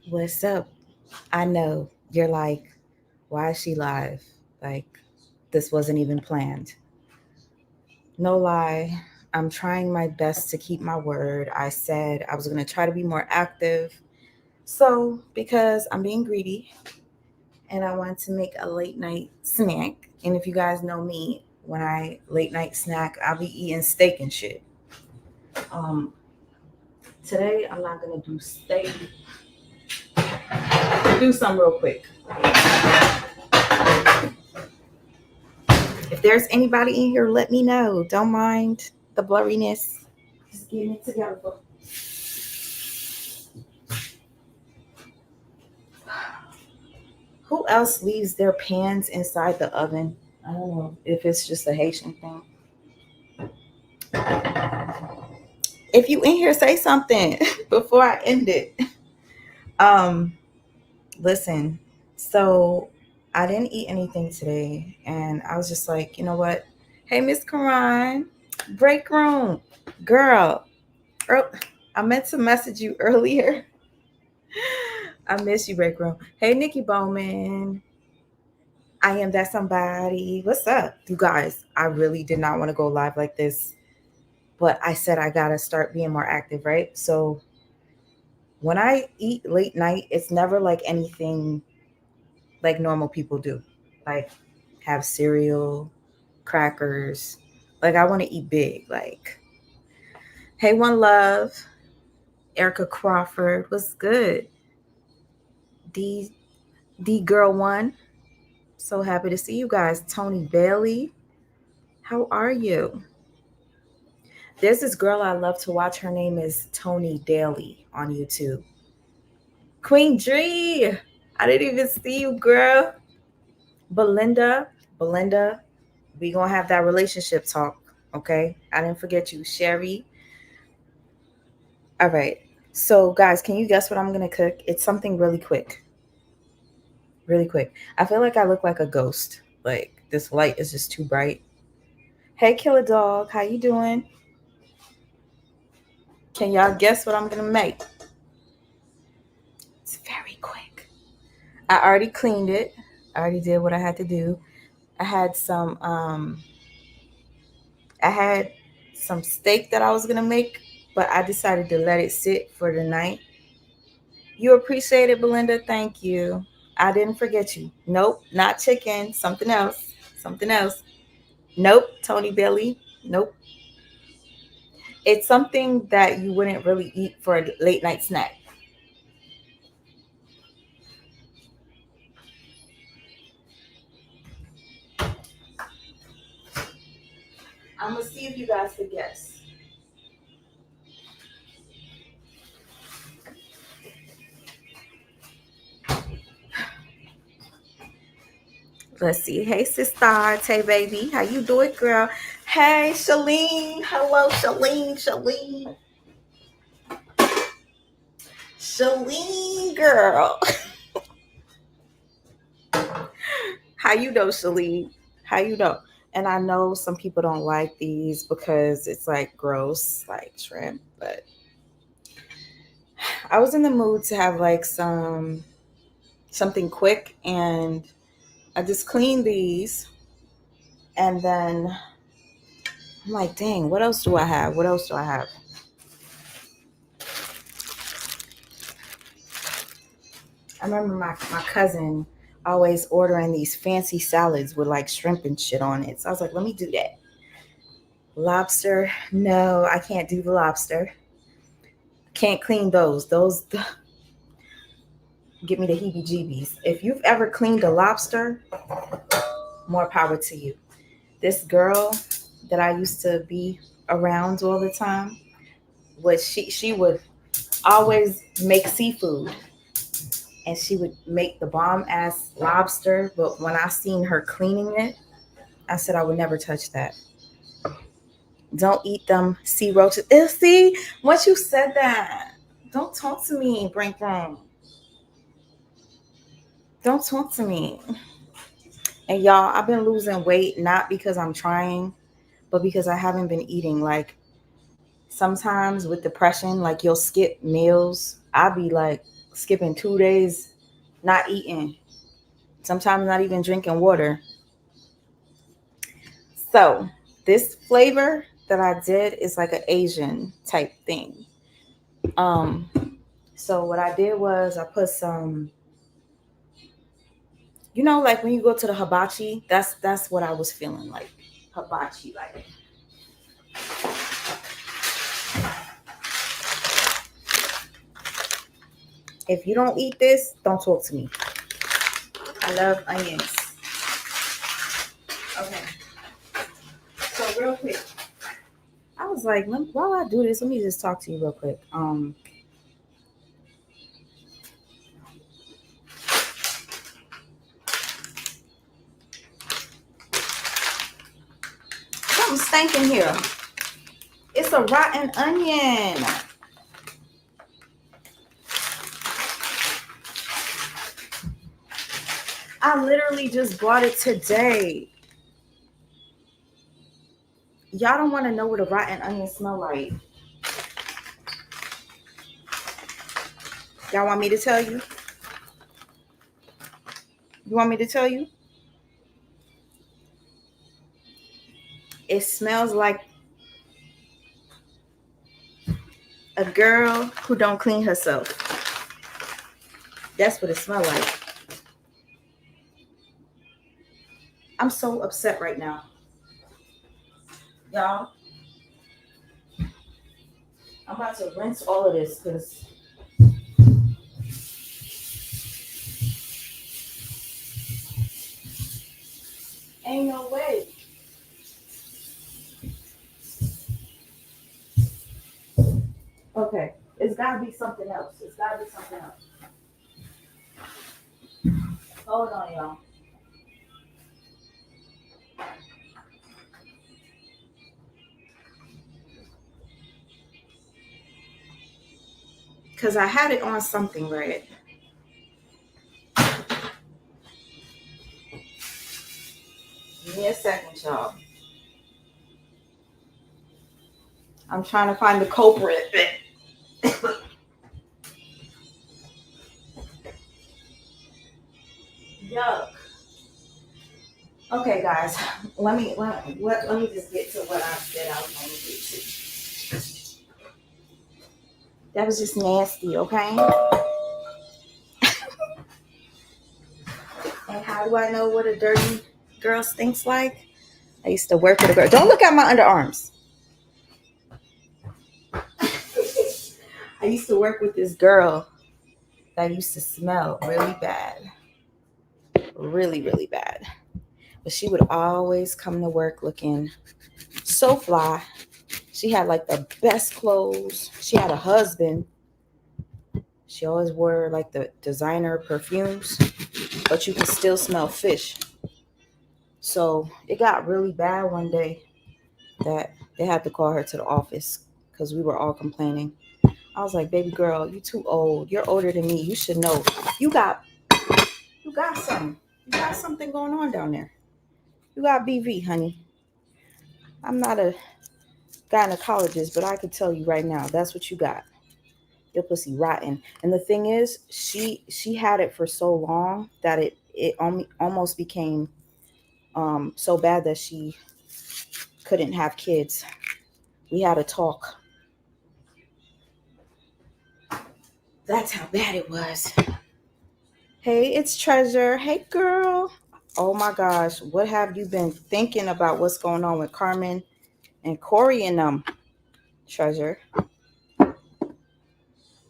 What's up? I know you're like, why is she live? Like, this wasn't even planned. No lie, I'm trying my best to keep my word. I said I was going to try to be more active. So, because I'm being greedy and I wanted to make a late night snack. And if you guys know me, when I late night snack, I'll be eating steak and shit. Um, Today, I'm not going to do steak. Do some real quick. If there's anybody in here, let me know. Don't mind the blurriness. Just getting it together. Who else leaves their pans inside the oven? I don't know if it's just a Haitian thing. If you in here, say something before I end it. Um, Listen. So I didn't eat anything today, and I was just like, you know what? Hey, Miss Karan, break room, girl. er- I meant to message you earlier. I miss you, break room. Hey, Nikki Bowman. I am that somebody. What's up, you guys? I really did not want to go live like this, but I said I gotta start being more active, right? So when I eat late night, it's never like anything like normal people do, like have cereal, crackers. Like I want to eat big. Like, hey, one love, Erica Crawford. What's good? D D girl one. So happy to see you guys. Tony Bailey, how are you? There's this girl I love to watch. Her name is Tony Daly on YouTube. Queen Dree, I didn't even see you, girl. Belinda, Belinda, we gonna have that relationship talk, okay? I didn't forget you, Sherry. All right. So, guys, can you guess what I'm gonna cook? It's something really quick, really quick. I feel like I look like a ghost. Like this light is just too bright. Hey, Killer Dog, how you doing? Can y'all guess what I'm gonna make? It's very quick. I already cleaned it. I already did what I had to do. I had some I had some steak that I was gonna make, but I decided to let it sit for the night. You appreciate it, Belinda. Thank you. I didn't forget you. Nope, not chicken. Something else. Something else. Nope, Tony Billy. Nope. It's something that you wouldn't really eat for a late night snack. I'm gonna see if you guys could guess. Let's see. Hey, sister, Tay baby, how you doing, girl? Hey, Shalene. Hello, Shalene. Shalene. Shalene, girl. How you know, Shalene? How you know? And I know some people don't like these because it's like gross, like shrimp. But I was in the mood to have like something quick, and I just cleaned these, and then I'm like, dang, what else do I have? What else do I have? I remember my cousin always ordering these fancy salads with like shrimp and shit on it. So I was like, let me do that. Lobster? No, I can't do the lobster. Can't clean those. Those give me the heebie jeebies. If you've ever cleaned a lobster, more power to you. This girl that I used to be around all the time was she would always make seafood, and she would make the bomb ass lobster. But when I seen her cleaning it, I said I would never touch that. Don't eat them sea roaches. See, once you said that, don't talk to me, Brink Room. Don't talk to me. And y'all, I've been losing weight not because I'm trying, but because I haven't been eating. Like sometimes with depression, like you'll skip meals. I'll be like skipping 2 days, not eating, sometimes not even drinking water. So this flavor that I did is like an Asian type thing. Um, so what I did was I put some, like when you go to the hibachi, that's what I was feeling like. Hibachi, like. If you don't eat this, don't talk to me. I love onions. Okay. So real quick, I was like, while I do this, let me just talk to you real quick. Something stinking here. It's a rotten onion. I literally just bought it today. Y'all don't want to know what a rotten onion smell like. Y'all want me to tell you? You want me to tell you? It smells like a girl who don't clean herself. That's what it smells like. I'm so upset right now. Y'all, I'm about to rinse all of this because ain't no way. Okay, it's gotta be something else. It's gotta be something else. Hold on, y'all. Because I had it on something, right? Give me a second, y'all. I'm trying to find the culprit. Yuck. Okay, guys, let me just get to what I said I was going to get to. That was just nasty, okay? And how do I know what a dirty girl stinks like? I used to work with a girl. Don't look at my underarms. I used to work with this girl that used to smell really bad. Really, really bad. But she would always come to work looking so fly. She had like the best clothes. She had a husband. She always wore like the designer perfumes, but you could still smell fish. So it got really bad one day that they had to call her to the office because we were all complaining. I was like, baby girl, you too old. You're older than me. You should know. You got something. You got something going on down there. You got BV, honey. I'm not a gynecologist, but I could tell you right now, that's what you got. Your pussy rotten. And the thing is, she had it for so long that it almost became so bad that she couldn't have kids. We had a talk. That's how bad it was. Hey, it's Treasure. Hey, girl. Oh my gosh, what have you been thinking about what's going on with Carmen and Corey and them, Treasure?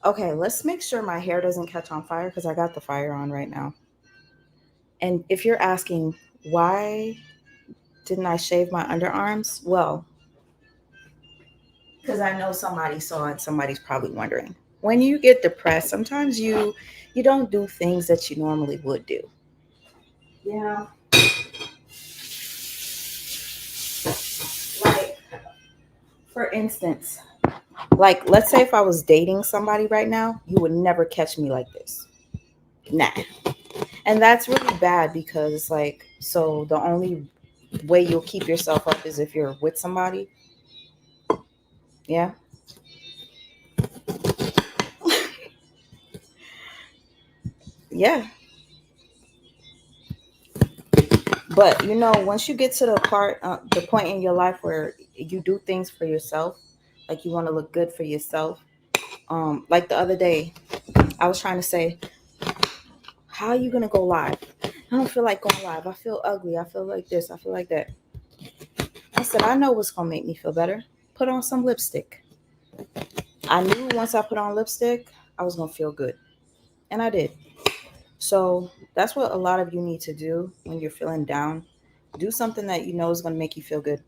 Okay, let's make sure my hair doesn't catch on fire because I got the fire on right now. And if you're asking why didn't I shave my underarms? Well, because I know somebody saw it. Somebody's probably wondering. When you get depressed, sometimes you don't do things that you normally would do. You know, like for instance, like let's say if I was dating somebody right now, you would never catch me like this. Nah. And that's really bad because it's like, so the only way you'll keep yourself up is if you're with somebody. Yeah. Yeah. But once you get to the point in your life where you do things for yourself, like you want to look good for yourself. Like the other day, I was trying to say, how are you gonna go live? I don't feel like going live. I feel ugly. I feel like this. I feel like that. I said, I know what's gonna make me feel better. Put on some lipstick. I knew once I put on lipstick, I was gonna feel good, and I did. So that's what a lot of you need to do when you're feeling down. Do something that you know is gonna make you feel good.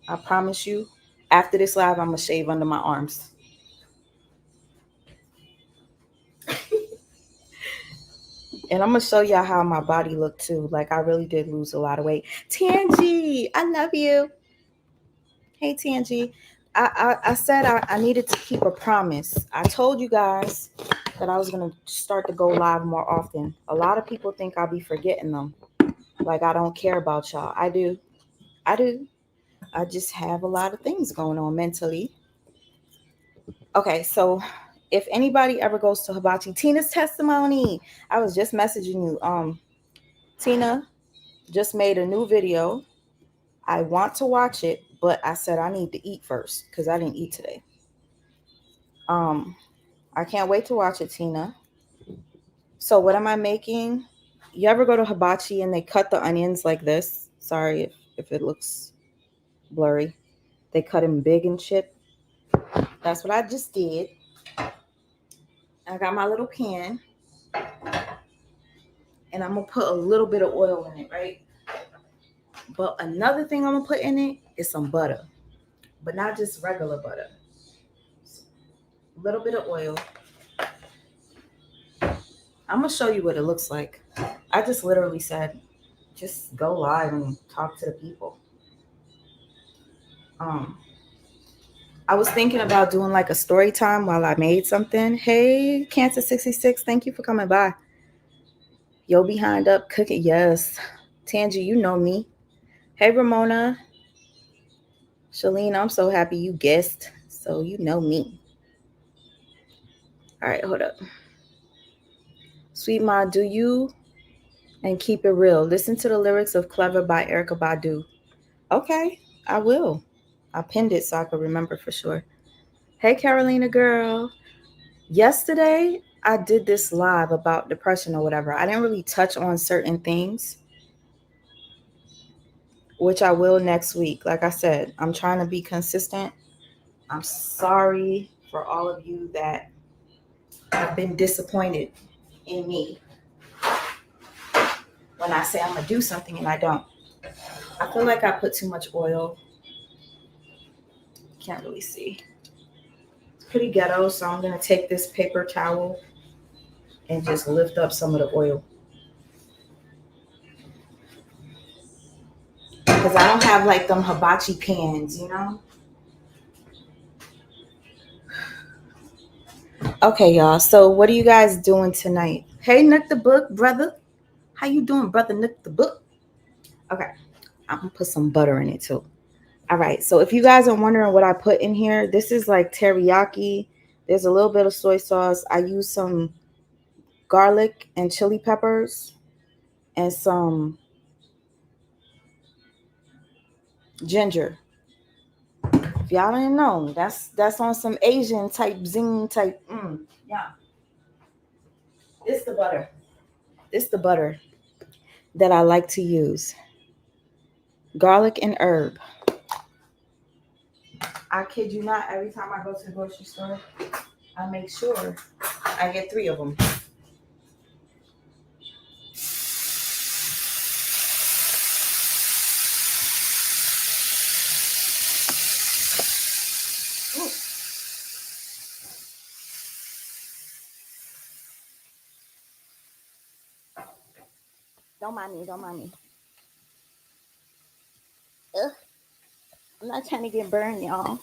I promise you. After this live, I'm gonna shave under my arms. And I'm gonna show y'all how my body looked too. Like I really did lose a lot of weight. Tangy, I love you. Hey Tangy. I said I needed to keep a promise. I told you guys that I was gonna start to go live more often. A lot of people think I'll be forgetting them. Like I don't care about y'all. I do. I do. I just have a lot of things going on mentally. Okay, so if anybody ever goes to Hibachi, Tina's testimony. I was just messaging you. Tina just made a new video. I want to watch it, but I said I need to eat first because I didn't eat today. Um, I can't wait to watch it, Tina. So what am I making? You ever go to Hibachi and they cut the onions like this? Sorry if it looks blurry. They cut them big and shit. That's what I just did. I got my little pan and I'm gonna put a little bit of oil in it, right? But another thing I'm gonna put in it is some butter, but not just regular butter. A little bit of oil. I'm gonna show you what it looks like. I just literally said, just go live and talk to the people. Um, I was thinking about doing like a story time while I made something. Hey, Cancer 66, thank you for coming by. Yo, behind up cooking. Yes. Tangy, you know me. Hey, Ramona. Shalene, I'm so happy you guessed. So you know me. All right, hold up. Sweet Ma, do you and keep it real. Listen to the lyrics of Clever by Erica Badu. Okay, I will. I pinned it so I could remember for sure. Hey, Carolina girl. Yesterday, I did this live about depression or whatever. I didn't really touch on certain things, which I will next week. Like I said, I'm trying to be consistent. I'm sorry for all of you that have been disappointed in me when I say I'm going to do something and I don't. I feel like I put too much oil. Can't really see. It's pretty ghetto, so I'm going to take this paper towel and just lift up some of the oil. Because I don't have like them hibachi pans, you know? Okay, y'all. So what are you guys doing tonight? Hey, Nick the Book, brother. How you doing, brother Nick the Book? Okay. I'm gonna put some butter in it too. All right. So if you guys are wondering what I put in here, this is like teriyaki. There's a little bit of soy sauce. I use some garlic and chili peppers and some ginger. If y'all didn't know, that's on some Asian type zing type. Yeah. It's the butter. It's the butter that I like to use. Garlic and herb. I kid you not, every time I go to the grocery store, I make sure I get 3 of them. Ooh. Don't mind me, don't mind me. Ugh, I'm not trying to get burned, y'all.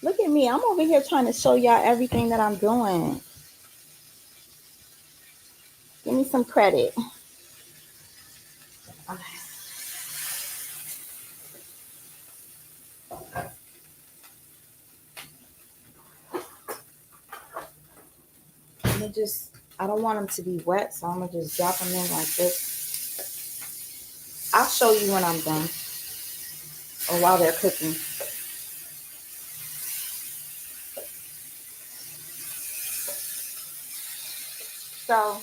Look at me. I'm over here trying to show y'all everything that I'm doing. Give me some credit. Okay. I don't want them to be wet, so I'm gonna just drop them in like this. I'll show you when I'm done or while they're cooking. So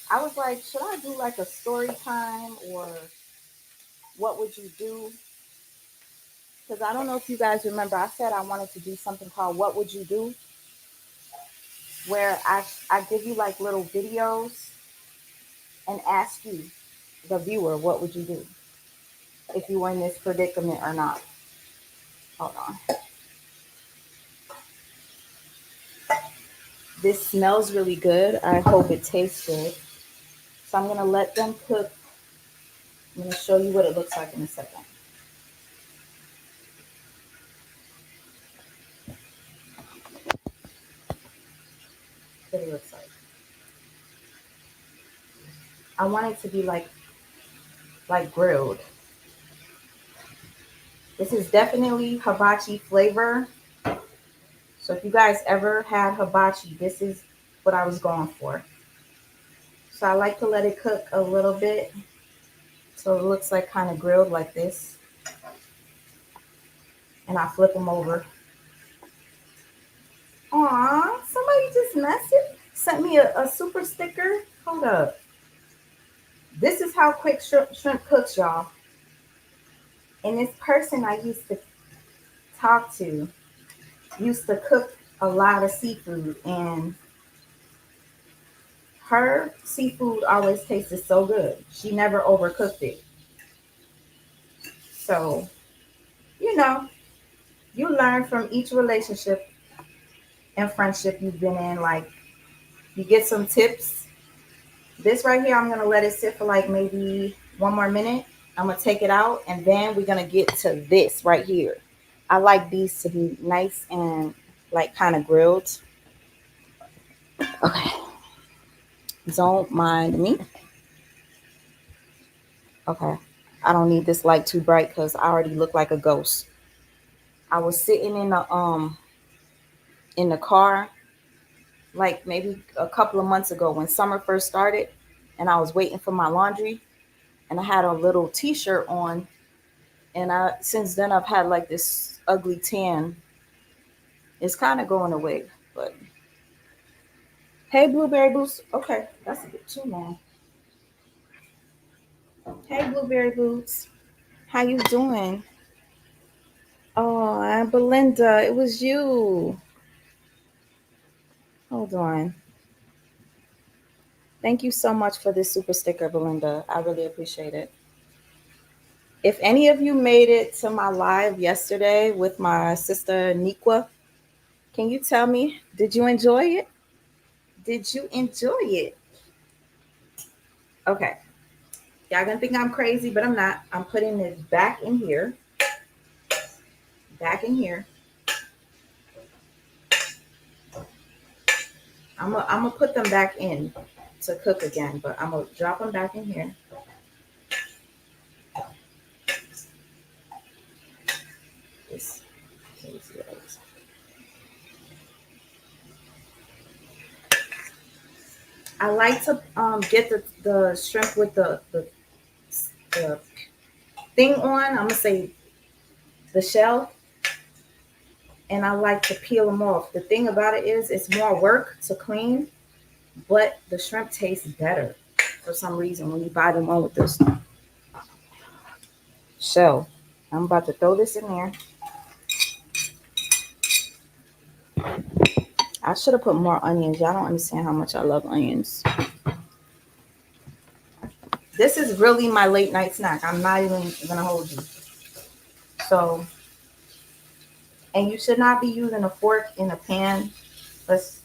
I was like, should I do like a story time or what would you do? Because I don't know if you guys remember, I said I wanted to do something called What Would You Do? Where I give you like little videos and ask you, the viewer, what would you do if you were in this predicament or not? Hold on. This smells really good. I hope it tastes good. So I'm going to let them cook. I'm going to show you what it looks like in a second. What it looks like. I want it to be like grilled. This is definitely hibachi flavor. So if you guys ever had hibachi, this is what I was going for. So I like to let it cook a little bit so it looks like kind of grilled like this. And I flip them over. Aw, somebody just sent me a super sticker. Hold up. This is how quick shrimp cooks, y'all. And this person I used to talk to used to cook a lot of seafood, and her seafood always tasted so good. She never overcooked it. So, you know, you learn from each relationship and friendship you've been in. Like, you get some tips. This right here, I'm going to let it sit for like maybe 1 more minute. I'm going to take it out, and then we're going to get to this right here. I like these to be nice and like kind of grilled. Okay. Don't mind me. Okay. I don't need this light too bright because I already look like a ghost. I was sitting in the car like maybe a couple of months ago when summer first started, and I was waiting for my laundry, and I had a little t-shirt on, and I since then I've had like this ugly tan. It's kind of going away, but hey, blueberry boots. Okay, that's a bit too long. Hey, blueberry boots. How you doing? Oh, and Belinda, it was you. Hold on. Thank you so much for this super sticker, Belinda. I really appreciate it. If any of you made it to my live yesterday with my sister Nikwa, can you tell me, did you enjoy it? Did you enjoy it? Okay. Y'all gonna think I'm crazy, but I'm not. I'm putting this back in here. Back in here. I'm gonna put them back in to cook again, but I'm gonna drop them back in here. This, I like to get the shrimp with the thing on. I'm gonna say the shell, and I like to peel them off. The thing about it is, it's more work to clean, but the shrimp tastes better for some reason when you buy them on with this shell. I'm about to throw this in there. I should have put more onions. Y'all don't understand how much I love onions. This is really my late night snack. I'm not even gonna hold you. So, and you should not be using a fork in a pan. Let's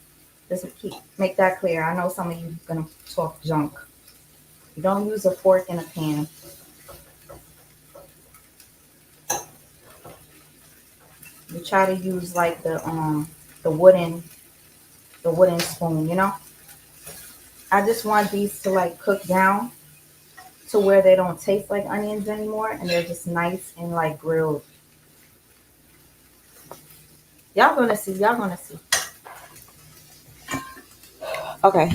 make that clear. I know some of you are gonna talk junk. You don't use a fork in a pan. You try to use like the wooden spoon, you know? I just want these to like cook down to where they don't taste like onions anymore, and they're just nice and like grilled. Y'all gonna see. Okay,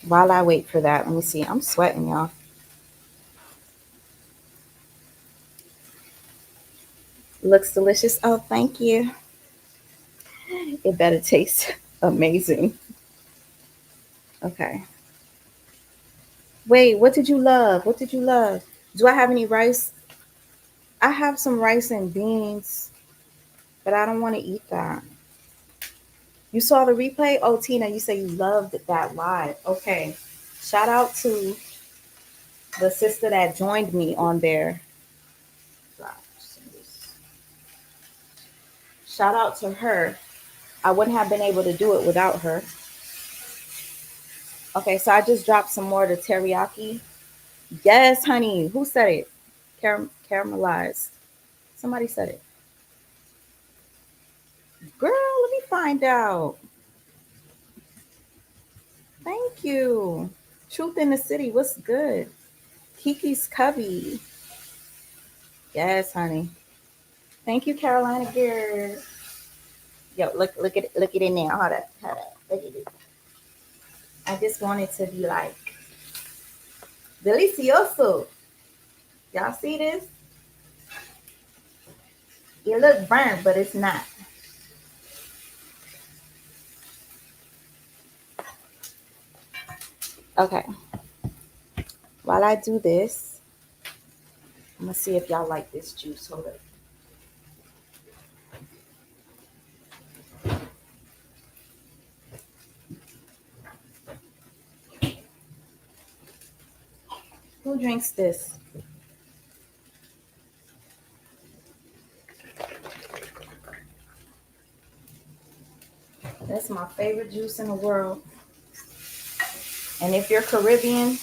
while I wait for that, let me see. I'm sweating, y'all. Looks delicious. Oh, thank you. It better taste amazing. Okay. Wait, what did you love? What did you love? Do I have any rice? I have some rice and beans, but I don't want to eat that. You saw the replay? Oh, Tina, you say you loved that live. Okay. Shout out to the sister that joined me on there. Shout out to her. I wouldn't have been able to do it without her. Okay, so I just dropped some more to teriyaki. Yes, honey. Who said it? Caramelized. Somebody said it. Girl, let me find out. Thank you. Truth in the City. What's good? Kiki's Cubby. Yes, honey. Thank you, Carolina girl. Yo, look at it now. Hold up. Look at it. I just wanted to be like delicioso. Y'all see this? It look burnt, but it's not. Okay. While I do this, I'm gonna see if y'all like this juice. Hold up. Who drinks this? That's my favorite juice in the world. And if you're Caribbean,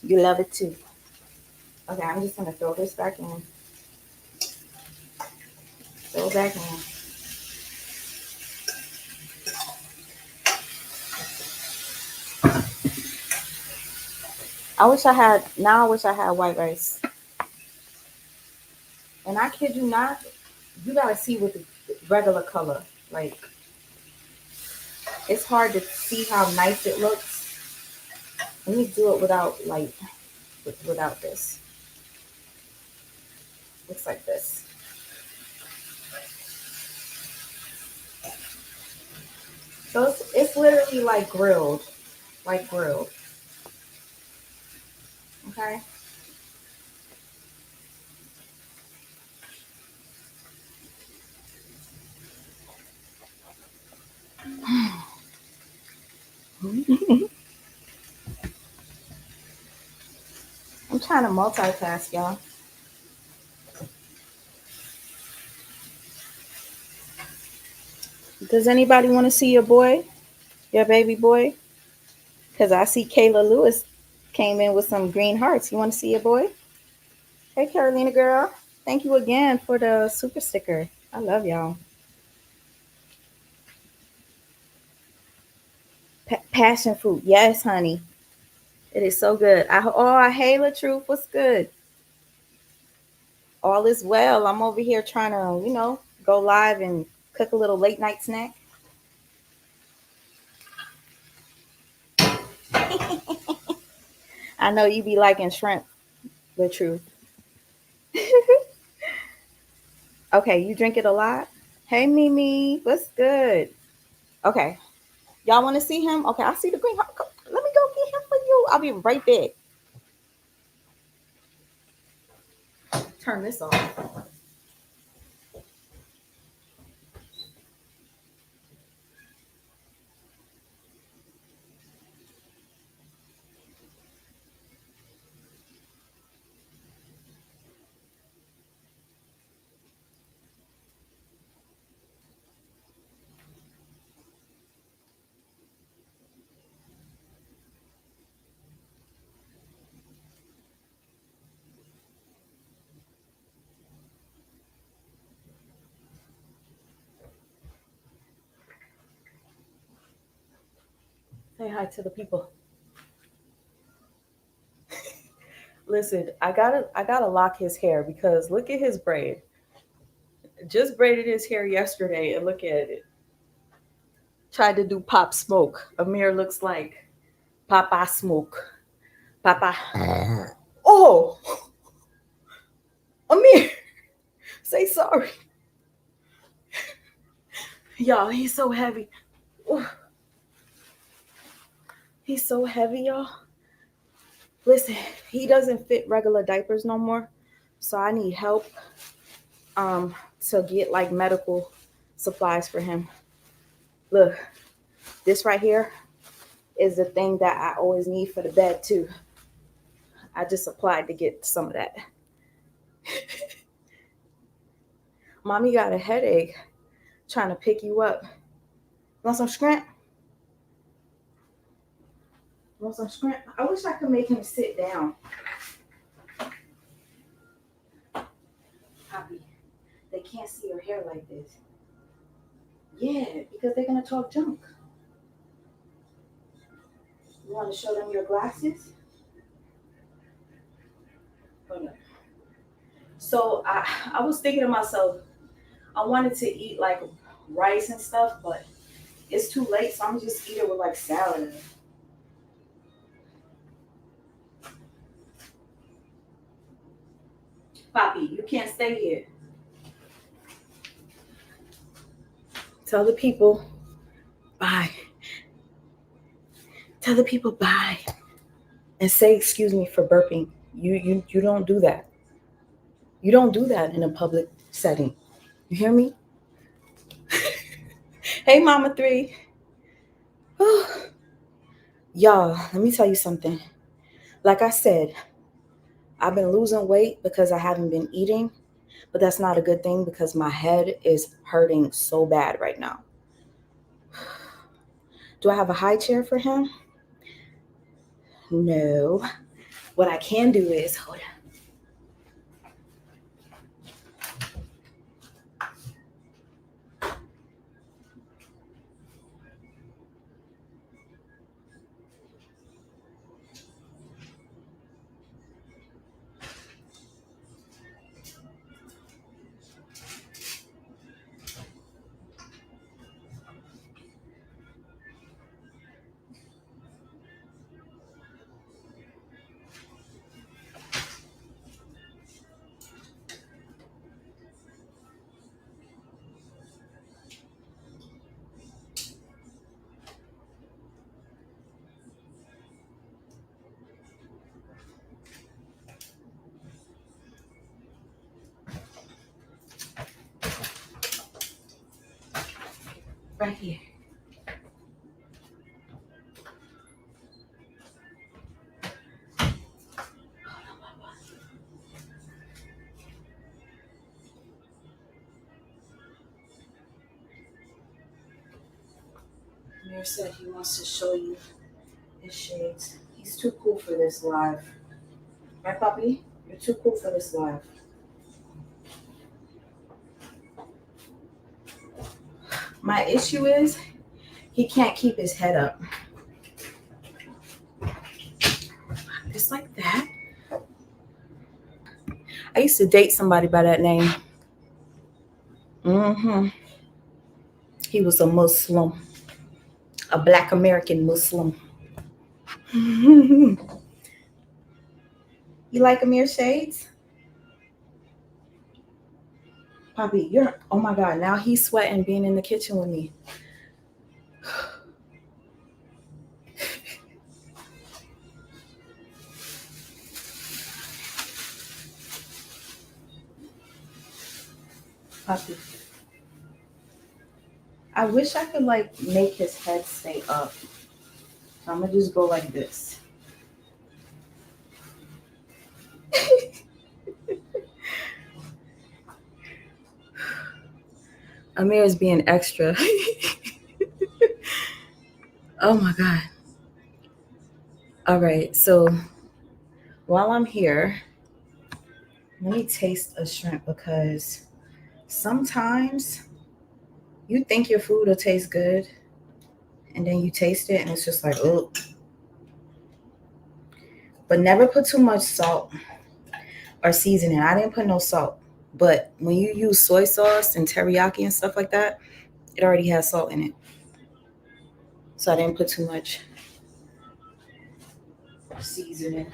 you love it too. Okay, I'm just gonna throw this back in. Throw it back in. I wish I had white rice. And I kid you not, you gotta see with the regular color. Like, it's hard to see how nice it looks. Let me do it without this. Looks like this. So it's literally like grilled. Okay. I'm trying to multitask, y'all. Does anybody want to see your boy, your baby boy? Because I see Kayla Lewis came in with some green hearts. You want to see your boy? Hey, Carolina girl. Thank you again for the super sticker. I love y'all. Passion fruit. Yes, honey. It is so good. Hey, La Truth. What's good? All is well. I'm over here trying to, go live and cook a little late night snack. I know you be liking shrimp, the truth. Okay, you drink it a lot? Hey, Mimi, what's good? Okay, y'all want to see him? Okay, I see the green. Let me go get him for you. I'll be right back. Turn this off. Say hi to the people. Listen, I gotta lock his hair because look at his braid. Just braided his hair yesterday and look at it. Tried to do Pop Smoke. Amir looks like Papa Smoke. Papa. Oh, Amir, say sorry. Y'all, he's so heavy. Ooh, he's so heavy, y'all. Listen, he doesn't fit regular diapers no more. So I need help um to get like medical supplies for him. Look, this right here is the thing that I always need for the bed too. I just applied to get some of that. Mommy got a headache trying to pick you up. Want some scrimp? Want some scrimp? I wish I could make him sit down. Poppy, they can't see your hair like this. Yeah, because they're gonna talk junk. You want to show them your glasses? Hold up. So I was thinking to myself, I wanted to eat like rice and stuff, but it's too late, so I'm just eat it with like salad. Poppy, you can't stay here. Tell the people bye. Tell the people bye. And say excuse me for burping. You don't do that. You don't do that in a public setting. You hear me? Hey Mama 3. Y'all, let me tell you something. Like I said, I've been losing weight because I haven't been eating, but that's not a good thing because my head is hurting so bad right now. Do I have a high chair for him? No. What I can do is, hold on. Right here. Amir said he wants to show you his shades. He's too cool for this live. Right, Poppy? You're too cool for this live. My issue is he can't keep his head up. Just like that. I used to date somebody by that name. He was a Muslim, a Black American Muslim. You like Amir shades? Poppy, oh my God, now he's sweating being in the kitchen with me. Poppy. I wish I could like make his head stay up. So I'm gonna just go like this. Amir is being extra. Oh my God. All right, so while I'm here, let me taste a shrimp because sometimes you think your food will taste good and then you taste it and it's just like, oh. But never put too much salt or seasoning. I didn't put no salt. But when you use soy sauce and teriyaki and stuff like that, it already has salt in it. So I didn't put too much seasoning.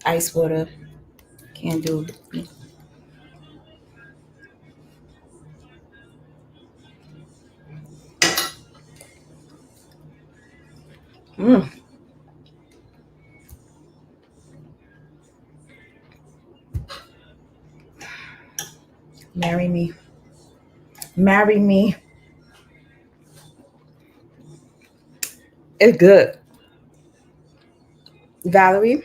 Ice water. Can't do. Mm, marry me. Marry me. It's good. Valerie,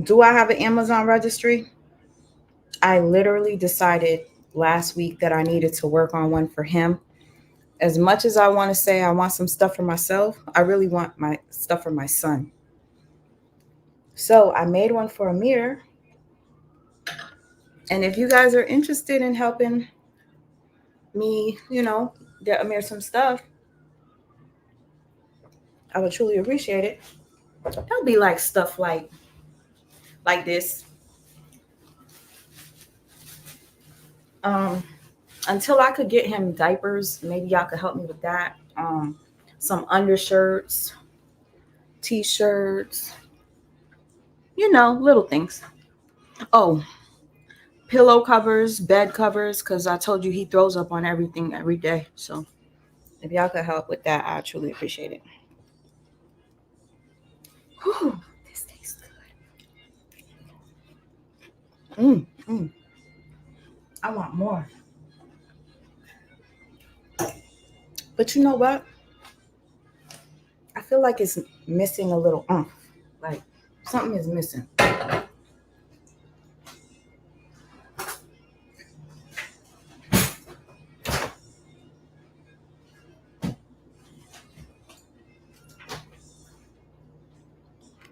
do I have an Amazon registry? I literally decided last week that I needed to work on one for him. As much as I want to say I want some stuff for myself, I really want my stuff for my son. So I made one for Amir. And if you guys are interested in helping me, get Amir some stuff, I would truly appreciate it. That'll be like stuff like this. Um, until I could get him diapers, maybe y'all could help me with that. Some undershirts, t-shirts, little things. Oh, pillow covers, bed covers, because I told you he throws up on everything every day. So if y'all could help with that, I truly appreciate it. Whew, this tastes good. Mm. I want more. But you know what? I feel like it's missing a little like something is missing.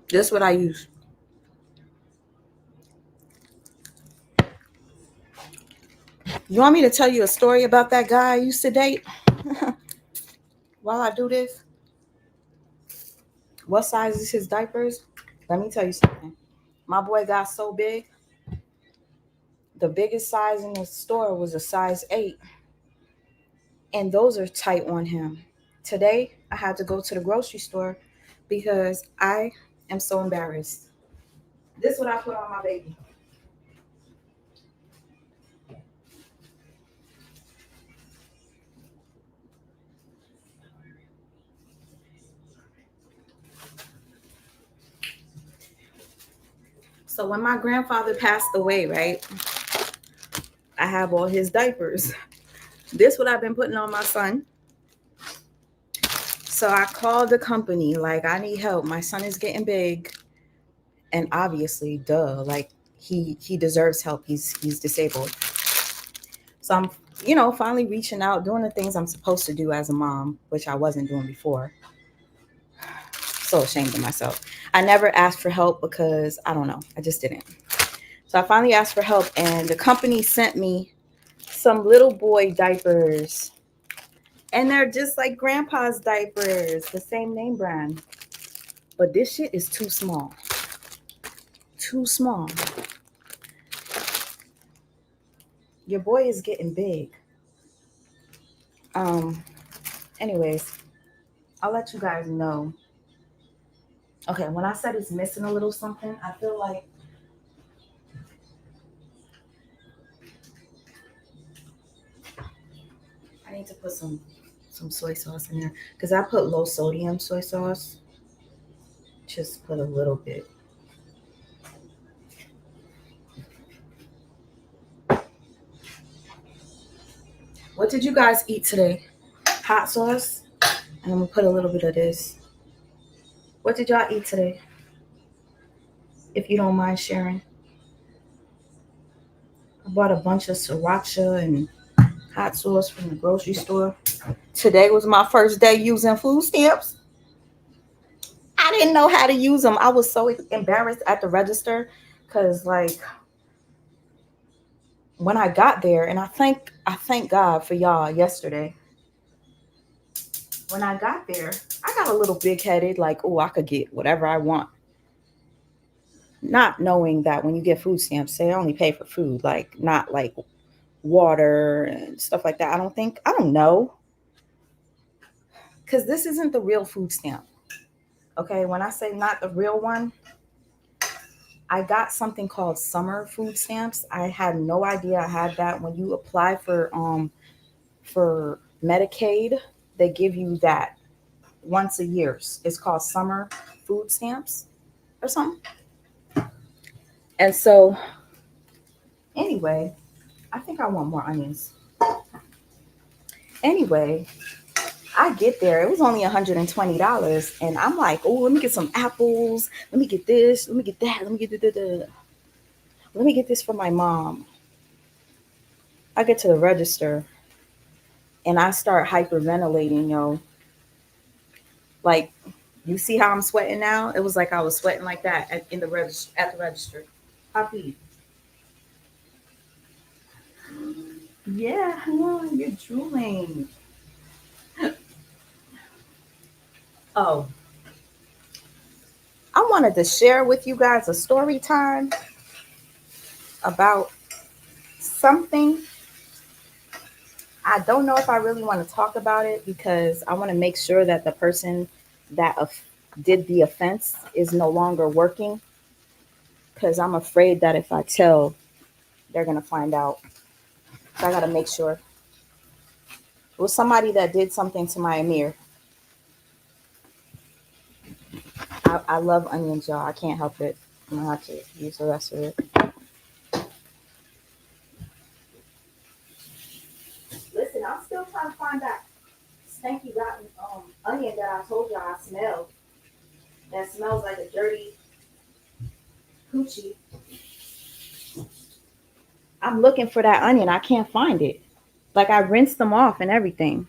Just what I use. You want me to tell you a story about that guy I used to date while I do this? What size is his diapers? Let me tell you something. My boy got so big. The biggest size in the store was a size 8, and those are tight on him. Today, I had to go to the grocery store because I am so embarrassed. This is what I put on my baby. So when my grandfather passed away, right, I have all his diapers. This what I've been putting on my son. So I called the company, like, I need help. My son is getting big. And obviously, duh, like he deserves help. He's disabled. So I'm, finally reaching out, doing the things I'm supposed to do as a mom, which I wasn't doing before. So ashamed of myself. I never asked for help because I don't know. I just didn't. So I finally asked for help, and the company sent me some little boy diapers. And they're just like grandpa's diapers, the same name brand. But this shit is too small. Too small. Your boy is getting big. Um, anyways, I'll let you guys know. Okay, when I said it's missing a little something, I feel like I need to put some soy sauce in there because I put low sodium soy sauce. Just put a little bit. What did you guys eat today? Hot sauce. And I'm gonna put a little bit of this. What did y'all eat today? If you don't mind sharing. I bought a bunch of sriracha and hot sauce from the grocery store. Today was my first day using food stamps. I didn't know how to use them. I was so embarrassed at the register because, like, when I got there, and I thank God for y'all yesterday. When I got there, I got a little big headed, like, oh, I could get whatever I want. not knowing that when you get food stamps, they only pay for food, like not like water and stuff like that. I don't know, because this isn't the real food stamp. Okay, when I say not the real one, I got something called summer food stamps. I had no idea I had that. When you apply for Medicaid, they give you that once a year. It's called summer food stamps or something. And so anyway, I think I want more onions. Anyway, I get there. It was only $120, and I'm like, oh, let me get some apples. Let me get this. Let me get that. Let me get let me get this for my mom. I get to the register, and I start hyperventilating, yo. Like, you see how I'm sweating now? It was like I was sweating like that in the register at the register. Puppy. Yeah, you're drooling. Oh, I wanted to share with you guys a story time about something. I don't know if I really want to talk about it because I want to make sure that the person that did the offense is no longer working. Because I'm afraid that if I tell, they're going to find out. So I got to make sure. It was somebody that did something to my Amir. I love onions, y'all. I can't help it. I'm going to have to use the rest of it. Listen, I'm still trying to find that stanky rotten onion that I told y'all I smelled. That smells like a dirty coochie. I'm looking for that onion. I can't find it. Like I rinsed them off and everything.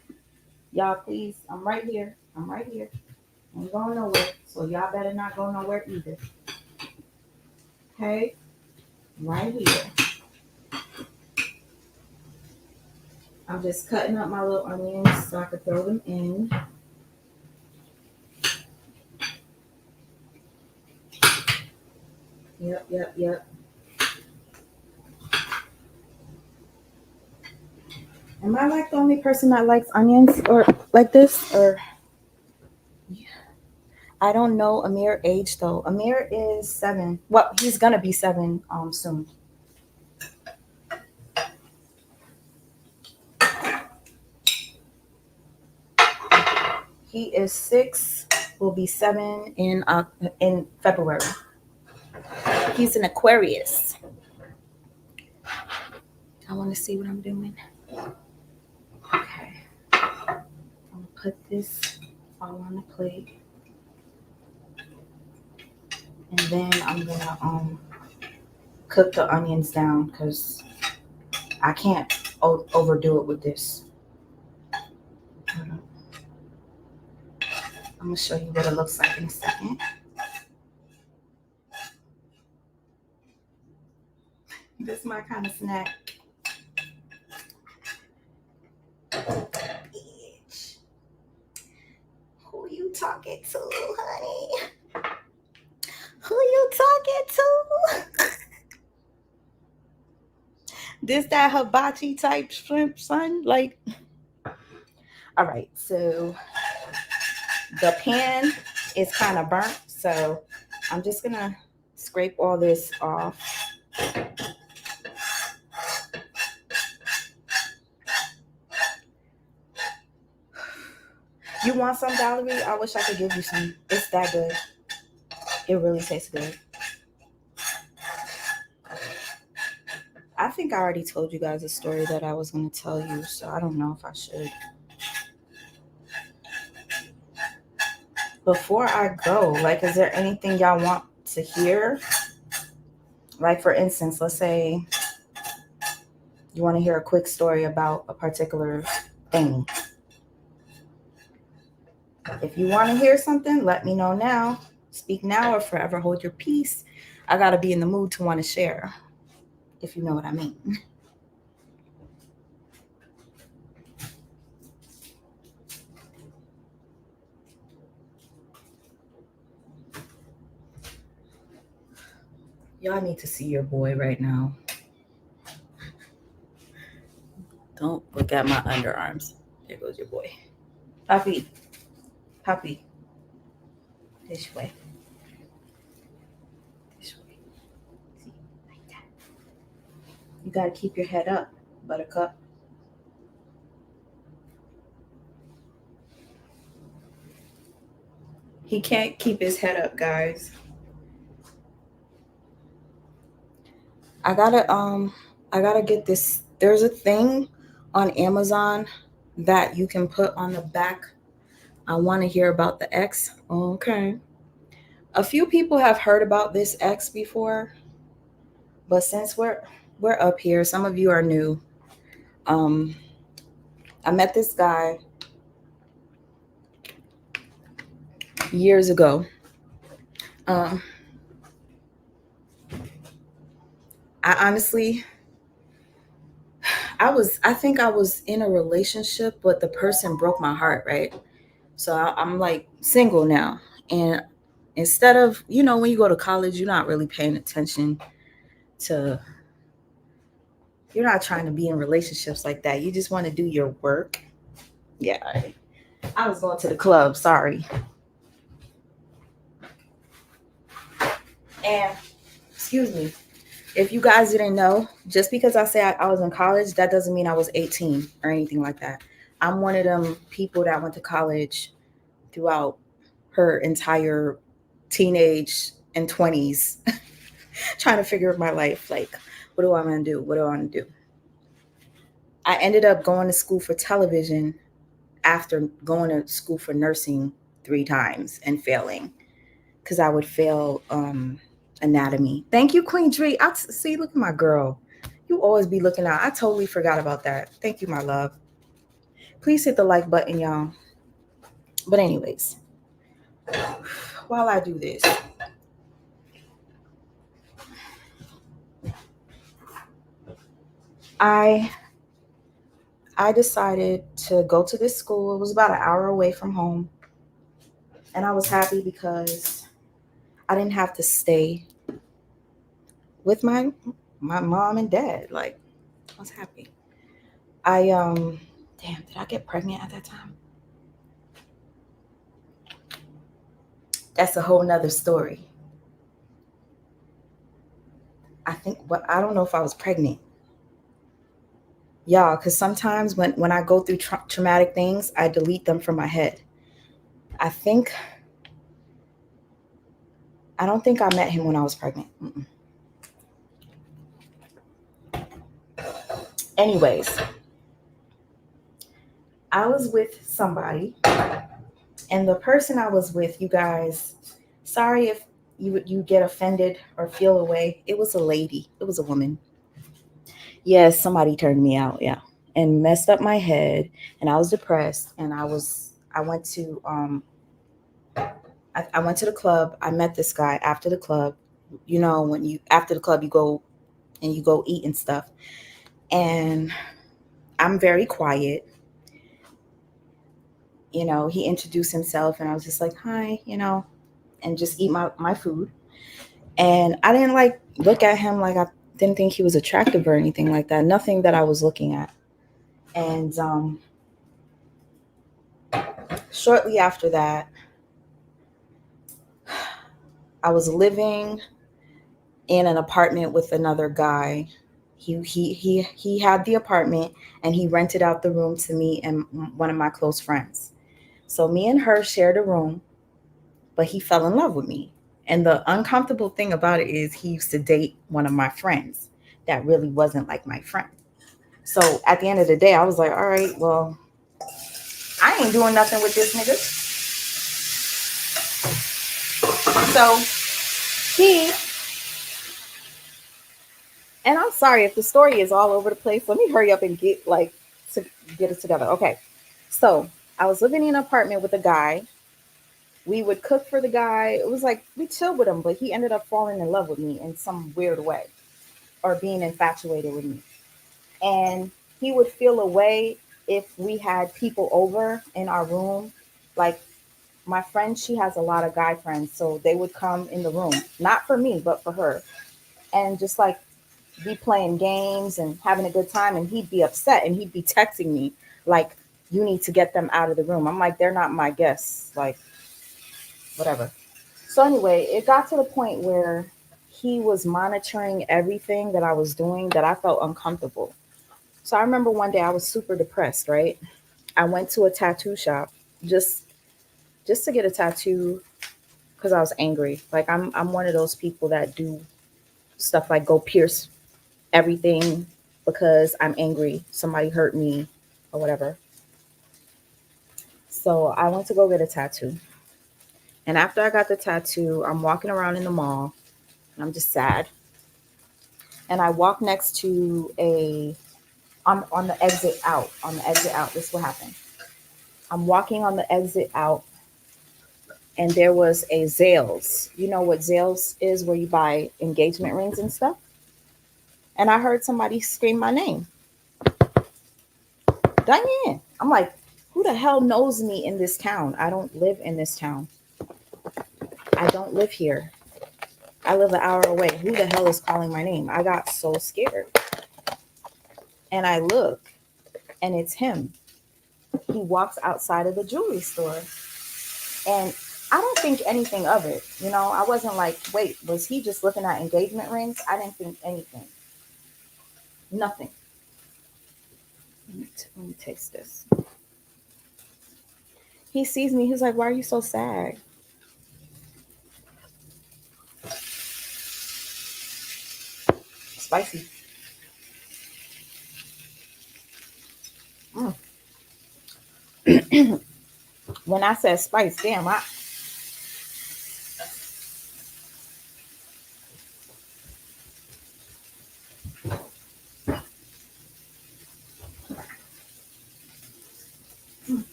Y'all, please. I'm right here. I'm right here. I ain't going nowhere. So y'all better not go nowhere either. Okay? Right here. I'm just cutting up my little onions so I can throw them in. Yep. Am I like the only person that likes onions or like this? Or I don't know Amir age though. Amir is 7. Well, he's gonna be 7 soon. He is 6. Will be 7 in February. He's an Aquarius. I want to see what I'm doing. Okay. I'm gonna put this all on the plate, and then I'm gonna cook the onions down because I can't overdo it with this. I'm gonna show you what it looks like in a second. This is my kind of snack. Bitch. Who you talking to, honey? Who you talking to? This that hibachi type shrimp, son? Like, all right, so the pan is kind of burnt, so I'm just gonna scrape all this off. You want some, Valerie? I wish I could give you some. It's that good. It really tastes good. I think I already told you guys a story that I was going to tell you, so I don't know if I should. Before I go, like, is there anything y'all want to hear? Like, for instance, let's say you want to hear a quick story about a particular thing. If you want to hear something, let me know now. Speak now or forever hold your peace. I got to be in the mood to want to share, if you know what I mean. Y'all need to see your boy right now. Don't look at my underarms. There goes your boy. Puppy. Puppy. This way. This way. See? Like that. You gotta keep your head up, buttercup. He can't keep his head up, guys. I gotta I gotta get this. There's a thing on Amazon that you can put on the back. I want to hear about the X. Okay. A few people have heard about this X before, but since we're up here, some of you are new. Um, I met this guy years ago. Um, I honestly, I think I was in a relationship, but the person broke my heart, right? So I'm like single now, and instead of when you go to college, you're not really paying attention to. You're not trying to be in relationships like that. You just want to do your work. Yeah, I was going to the club. Sorry. And excuse me, if you guys didn't know, just because I say I was in college, that doesn't mean I was 18 or anything like that. I'm one of them people that went to college throughout her entire teenage and 20s, trying to figure out my life. Like, what do I want to do? What do I want to do? I ended up going to school for television after going to school for nursing 3 times and failing because I would fail anatomy. Thank you, Queen Dree. See, look at my girl. You always be looking out. I totally forgot about that. Thank you, my love. Please hit the like button, y'all. But anyways, while I do this, I I decided to go to this school. It was about an hour away from home, and I was happy because I didn't have to stay with my mom and dad. Like, I was happy. I damn, did I get pregnant at that time? That's a whole nother story. I don't know if I was pregnant. Y'all, because sometimes when I go through traumatic things, I delete them from my head. I think I don't think I met him when I was pregnant. Mm-mm. Anyways, I was with somebody, and the person I was with, you guys, sorry if you get offended or feel away. It was a lady. It was a woman. Yes, somebody turned me out. Yeah, and messed up my head, and I was depressed, and I went to I went to the club. I met this guy after the club. When you after the club you go and you go eat and stuff. And I'm very quiet. He introduced himself and I was just like, hi, and just eat my food. And I didn't like look at him like I didn't think he was attractive or anything like that. Nothing that I was looking at. And shortly after that, I was living in an apartment with another guy. He had the apartment and he rented out the room to me and one of my close friends. So me and her shared a room, but he fell in love with me. And the uncomfortable thing about it is he used to date one of my friends that really wasn't like my friend. So at the end of the day, I was like, all right, well, I ain't doing nothing with this nigga. So he, and I'm sorry if the story is all over the place. Let me hurry up and to get it together. Okay. So I was living in an apartment with a guy. We would cook for the guy. It was like we chilled with him, but he ended up falling in love with me in some weird way or being infatuated with me. And he would feel a way if we had people over in our room. Like my friend, she has a lot of guy friends, so they would come in the room, not for me, but for her. and just like be playing games and having a good time, and he'd be upset and he'd be texting me like, you need to get them out of the room. I'm like, they're not my guests, like whatever. So anyway, it got to the point where he was monitoring everything that I was doing, that I felt uncomfortable. So I remember one day I was super depressed, right? I went to a tattoo shop just just to get a tattoo because I was angry. Like I'm one of those people that do stuff like go pierce everything because I'm angry. Somebody hurt me or whatever. So I went to go get a tattoo. And after I got the tattoo, I'm walking around in the mall and I'm just sad. And I walk next to a on the exit out. On the exit out, this is what happened. I'm walking on the exit out, and there was a Zales. You know what Zales is, where you buy engagement rings and stuff? And I heard somebody scream my name, Diane. I'm like, who the hell knows me in this town? I don't live in this town. I don't live here. I live an hour away. Who the hell is calling my name? I got so scared. And I look, and it's him. He walks outside of the jewelry store. And I don't think anything of it. You know, I wasn't like, wait, was he just looking at engagement rings? I didn't think anything. Nothing. Let me taste this. He sees me. He's like, why are you so sad? Spicy. Mm. When I said spice, damn,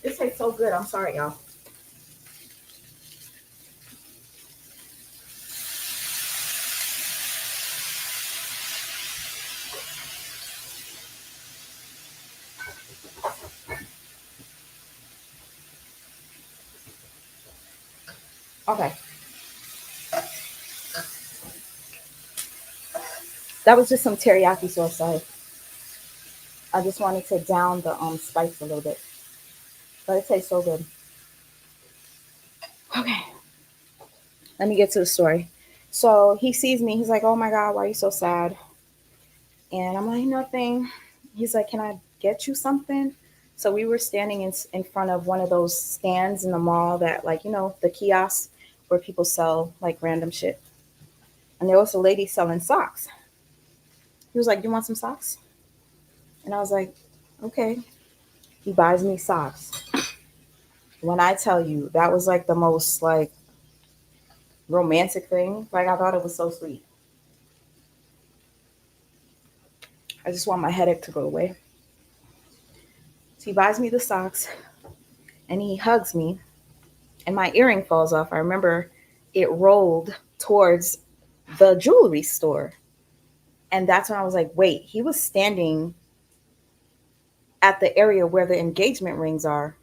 it tastes so good. I'm sorry, y'all. Okay. That was just some teriyaki sauce. I just wanted to down the spice a little bit. But it tastes so good. Okay. Let me get to the story. So he sees me. He's like, oh my God, why are you so sad? And I'm like, nothing. He's like, can I get you something? So we were standing in front of one of those stands in the mall that, like, you know, the kiosks where people sell like random shit. And there was a lady selling socks. He was like, you want some socks? And I was like, okay. He buys me socks. When I tell you, that was like the most like romantic thing. Like I thought it was so sweet. I just want my headache to go away. So he buys me the socks and he hugs me, and my earring falls off. I remember it rolled towards the jewelry store. And that's when I was like, wait, he was standing at the area where the engagement rings are,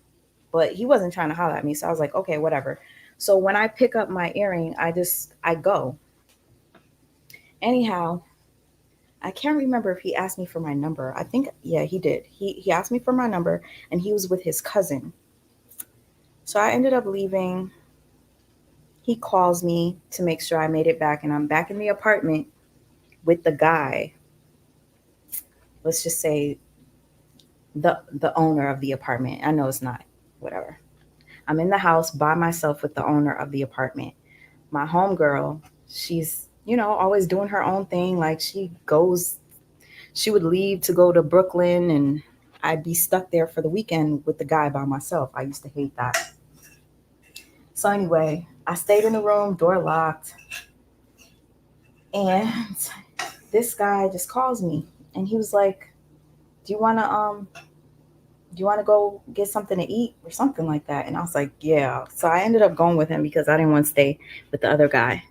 but he wasn't trying to holler at me. So I was like, okay, whatever. So when I pick up my earring, I go. Anyhow, I can't remember if he asked me for my number. I think, yeah, he did. He asked me for my number, and he was with his cousin. So I ended up leaving. He calls me to make sure I made it back, and I'm back in the apartment with the guy. Let's just say the owner of the apartment. I know it's not, whatever. I'm in the house by myself with the owner of the apartment. My homegirl, she's, you know, always doing her own thing. Like she would leave to go to Brooklyn, and I'd be stuck there for the weekend with the guy by myself. I used to hate that. So anyway, I stayed in the room, door locked, and this guy just calls me, and he was like, "Do you wanna do you wanna go get something to eat or something like that?" And I was like, "Yeah." So I ended up going with him because I didn't want to stay with the other guy.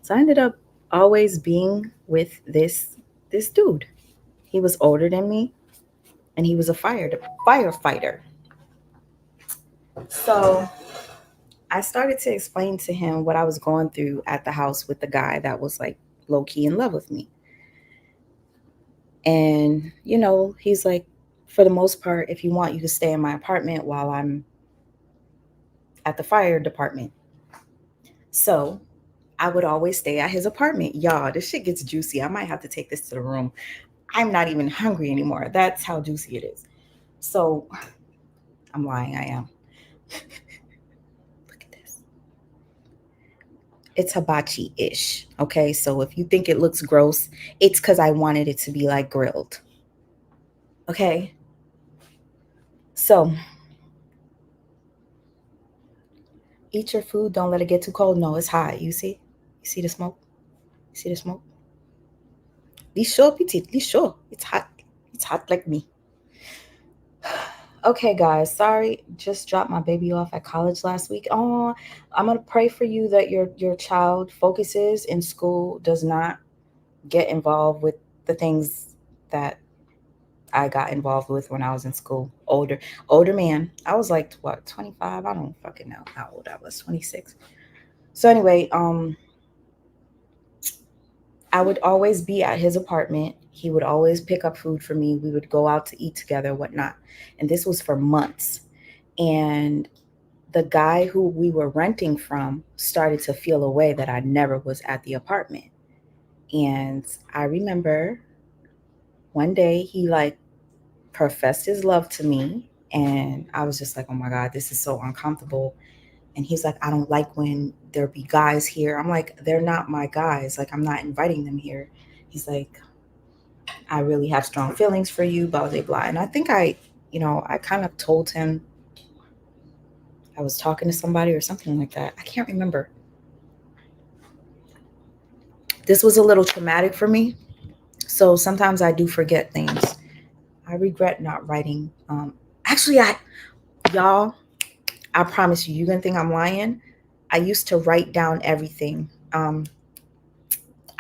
So I ended up always being with this dude. He was older than me, and he was a firefighter. So I started to explain to him what I was going through at the house with the guy that was like low key in love with me. And, he's like, for the most part, if you want, you can stay in my apartment while I'm at the fire department. So I would always stay at his apartment. Y'all, this shit gets juicy. I might have to take this to the room. I'm not even hungry anymore. That's how juicy it is. So I'm lying. I am. Look at this. It's hibachi ish. Okay. So if you think it looks gross, it's because I wanted it to be like grilled. Okay. So eat your food. Don't let it get too cold. No, it's hot. You see? You see the smoke? You see the smoke? Lisho, petit. Lisho. It's hot. It's hot like me. Okay, guys, sorry, just dropped my baby off at college last week. Oh, I'm gonna pray for you that your child focuses in school, does not get involved with the things that I got involved with when I was in school. Older man. I was like what, 25? I don't fucking know how old I was. 26. So anyway, I would always be at his apartment. He would always pick up food for me. We would go out to eat together, whatnot. And this was for months. And the guy who we were renting from started to feel a way that I never was at the apartment. And I remember one day he like professed his love to me. And I was just like, oh my God, this is so uncomfortable. And he's like, I don't like when there be guys here. I'm like, they're not my guys. Like, I'm not inviting them here. He's like, I really have strong feelings for you, blah, blah, blah. And I think I kind of told him I was talking to somebody or something like that. I can't remember. This was a little traumatic for me. So sometimes I do forget things. I regret not writing. Actually, y'all, I promise you, you're going to think I'm lying. I used to write down everything.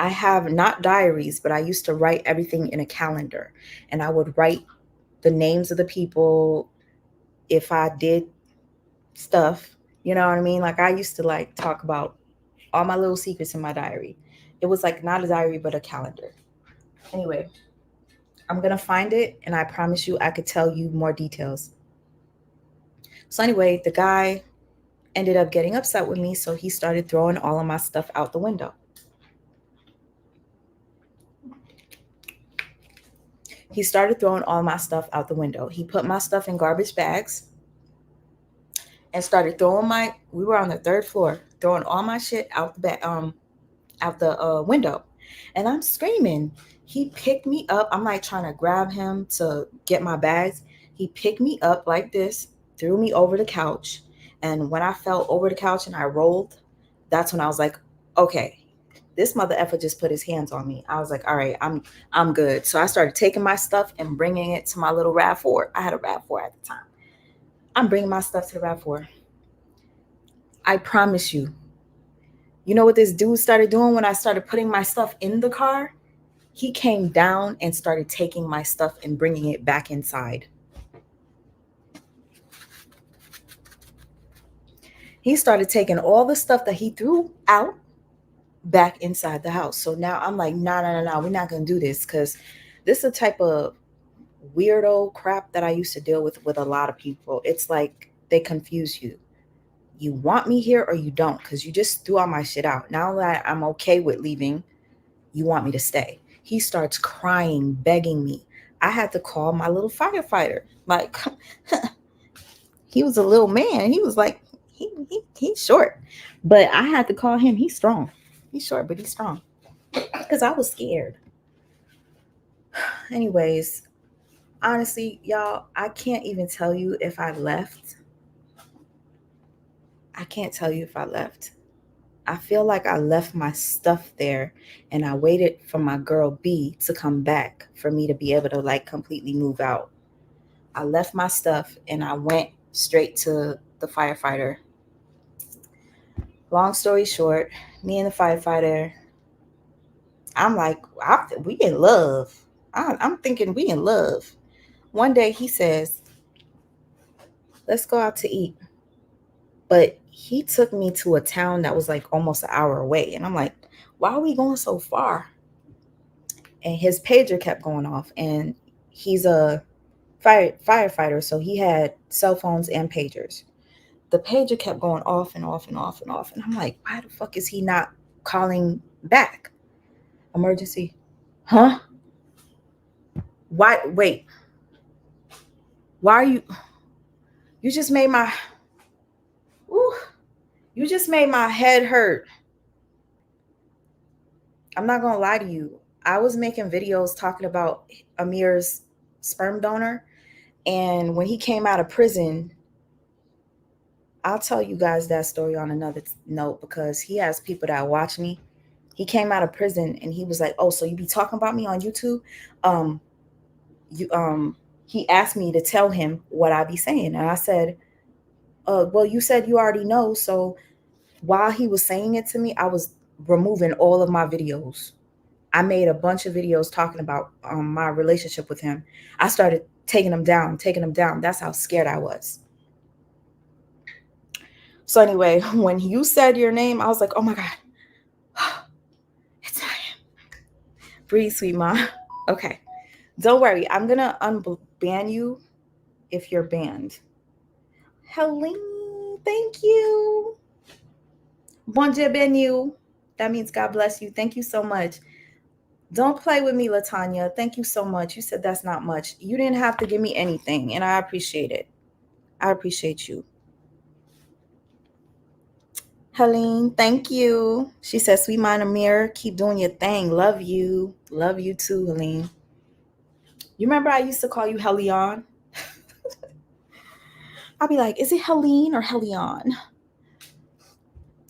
I have not diaries, but I used to write everything in a calendar. And I would write the names of the people if I did stuff. You know what I mean? Like I used to like talk about all my little secrets in my diary. It was like not a diary, but a calendar. Anyway, I'm going to find it and I promise you I could tell you more details. So, anyway, the guy ended up getting upset with me. So, he started throwing all of my stuff out the window. He started throwing all my stuff out the window. He put my stuff in garbage bags and started throwing we were on the third floor, throwing all my shit out the window. And I'm screaming. He picked me up. I'm like trying to grab him to get my bags. He picked me up like this, threw me over the couch. And when I fell over the couch and I rolled, that's when I was like, okay, this mother effer just put his hands on me. I was like, all right, I'm good. So I started taking my stuff and bringing it to my little RAV4. I had a RAV4 at the time. I'm bringing my stuff to the RAV4. I promise you. You know what this dude started doing when I started putting my stuff in the car? He came down and started taking my stuff and bringing it back inside. He started taking all the stuff that he threw out back inside the house. So now I'm like, nah, we're not going to do this because this is a type of weirdo crap that I used to deal with a lot of people. It's like they confuse you. You want me here or you don't because you just threw all my shit out. Now that I'm okay with leaving, you want me to stay. He starts crying, begging me. I had to call my little firefighter. Like, he was a little man. He was like, he's short. But I had to call him. He's strong. He's short, but he's strong. Because I was scared. Anyways, honestly, y'all, I can't even tell you if I left. I can't tell you if I left. I feel like I left my stuff there and I waited for my girl B to come back for me to be able to like completely move out. I left my stuff and I went straight to the firefighter. Long story short, me and the firefighter, I'm like, we in love. I'm thinking we in love. One day he says, let's go out to eat. But he took me to a town that was like almost an hour away. And I'm like, why are we going so far? And his pager kept going off, and he's a firefighter, so he had cell phones and pagers. The pager kept going off and off and off and off, and I'm like, why the fuck is he not calling back? Emergency. Huh? Why? Wait. Why are you? You just made my. Ooh, you just made my head hurt. I'm not gonna lie to you. I was making videos talking about Amir's sperm donor, and when he came out of prison, I'll tell you guys that story on another note because he has people that watch me. He came out of prison and he was like, "Oh, so you be talking about me on YouTube?" Um, you he asked me to tell him what I be saying, and I said, well, you said you already know." So while he was saying it to me, I was removing all of my videos. I made a bunch of videos talking about my relationship with him. I started taking them down, taking them down. That's how scared I was. So anyway, when you said your name, I was like, oh my God, it's not him. Breathe, sweet mom. Okay. Don't worry. I'm going to unban you if you're banned. Helene, thank you. Bon Dieu ben you. That means God bless you. Thank you so much. Don't play with me, Latanya. Thank you so much. You said that's not much. You didn't have to give me anything, and I appreciate it. I appreciate you. Helene, thank you. She says, sweet mind Amir, keep doing your thing. Love you. Love you too, Helene. You remember I used to call you Helion? I'll be like, is it Helene or Helion?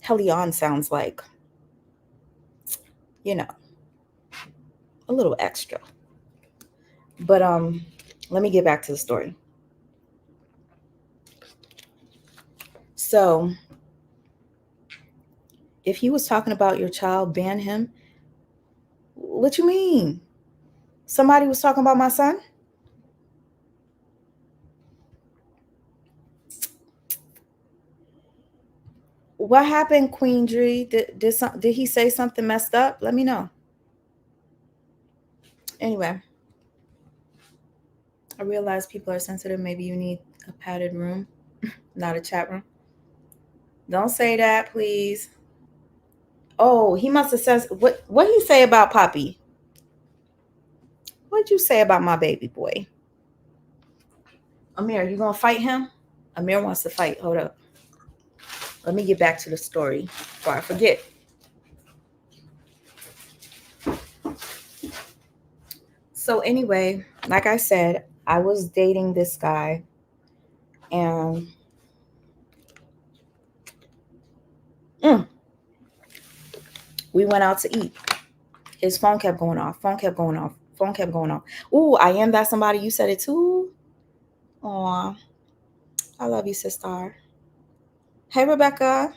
Helion sounds like, you know, a little extra. But let me get back to the story. So if he was talking about your child, ban him. What you mean? Somebody was talking about my son? What happened, Queen Dree? Did he say something messed up? Let me know. Anyway, I realize people are sensitive. Maybe you need a padded room, not a chat room. Don't say that, please. Oh, he must have said what he say about Poppy? What'd you say about my baby boy? Amir, you gonna fight him? Amir wants to fight. Hold up. Let me get back to the story before I forget. So anyway, like I said, I was dating this guy, and we went out to eat. His phone kept going off. Phone kept going off. Phone kept going off. Ooh, I am that somebody. You said it too. Aw, I love you, sister. Hey, Rebecca.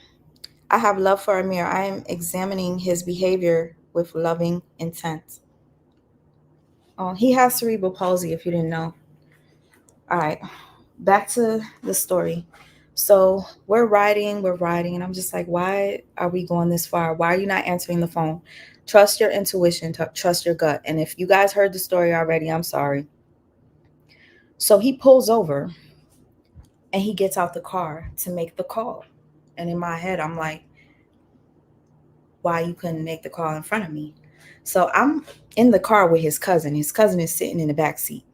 I have love for Amir. I am examining his behavior with loving intent. Oh, he has cerebral palsy, if you didn't know. All right, back to the story. So we're riding, and I'm just like, why are we going this far? Why are you not answering the phone? Trust your intuition, trust your gut. And if you guys heard the story already, I'm sorry. So he pulls over and he gets out the car to make the call. And in my head, I'm like, why you couldn't make the call in front of me? So I'm in the car with his cousin. His cousin is sitting in the back seat.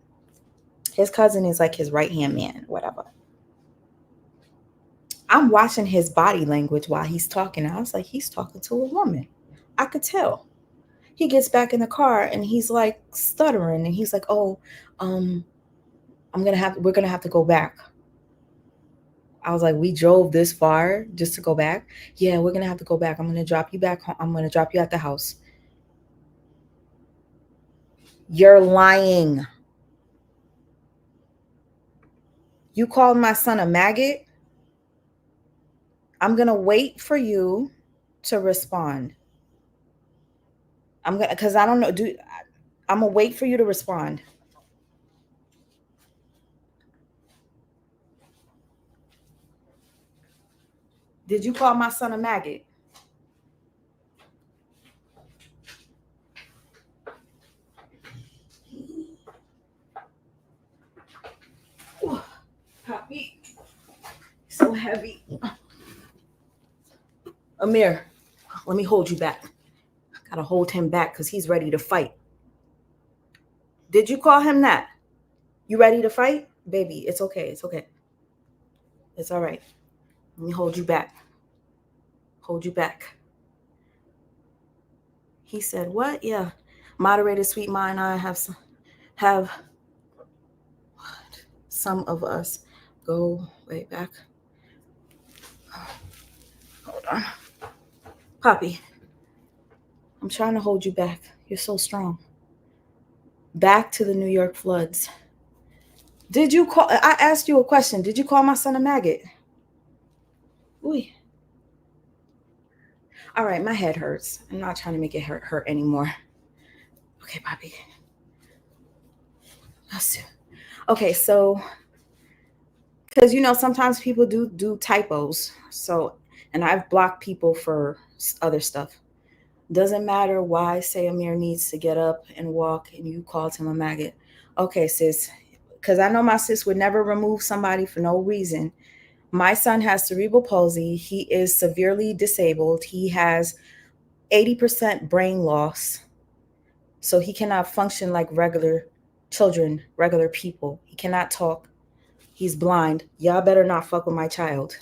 His cousin is like his right hand man, whatever. I'm watching his body language while he's talking. I was like, he's talking to a woman. I could tell. He gets back in the car and he's like stuttering and he's like, oh, um, we're gonna have to go back. I was like, we drove this far just to go back? Yeah, we're gonna have to go back. I'm gonna drop you back home. I'm gonna drop you at the house. You're lying. You called my son a maggot? I'm gonna wait for you to respond. Because I don't know, I'm gonna wait for you to respond. Did you call my son a maggot? heavy. Amir, let me hold you back. I gotta hold him back because he's ready to fight. Did you call him that? You ready to fight? Baby, it's okay. It's okay. It's all right. Let me hold you back. Hold you back. He said, what? Yeah. Moderated sweet mind, I have some of us go way back. Hold on. Poppy, I'm trying to hold you back. You're so strong. Back to the New York floods. Did you call? I asked you a question. Did you call my son a maggot? Ooh. All right, my head hurts. I'm not trying to make it hurt anymore. Okay, Poppy. Okay, so because sometimes people do typos. So, and I've blocked people for other stuff. Doesn't matter why say Amir needs to get up and walk and you called him a maggot. Okay, sis, because I know my sis would never remove somebody for no reason. My son has cerebral palsy. He is severely disabled. He has 80% brain loss. So he cannot function like regular children, regular people. He cannot talk. He's blind. Y'all better not fuck with my child.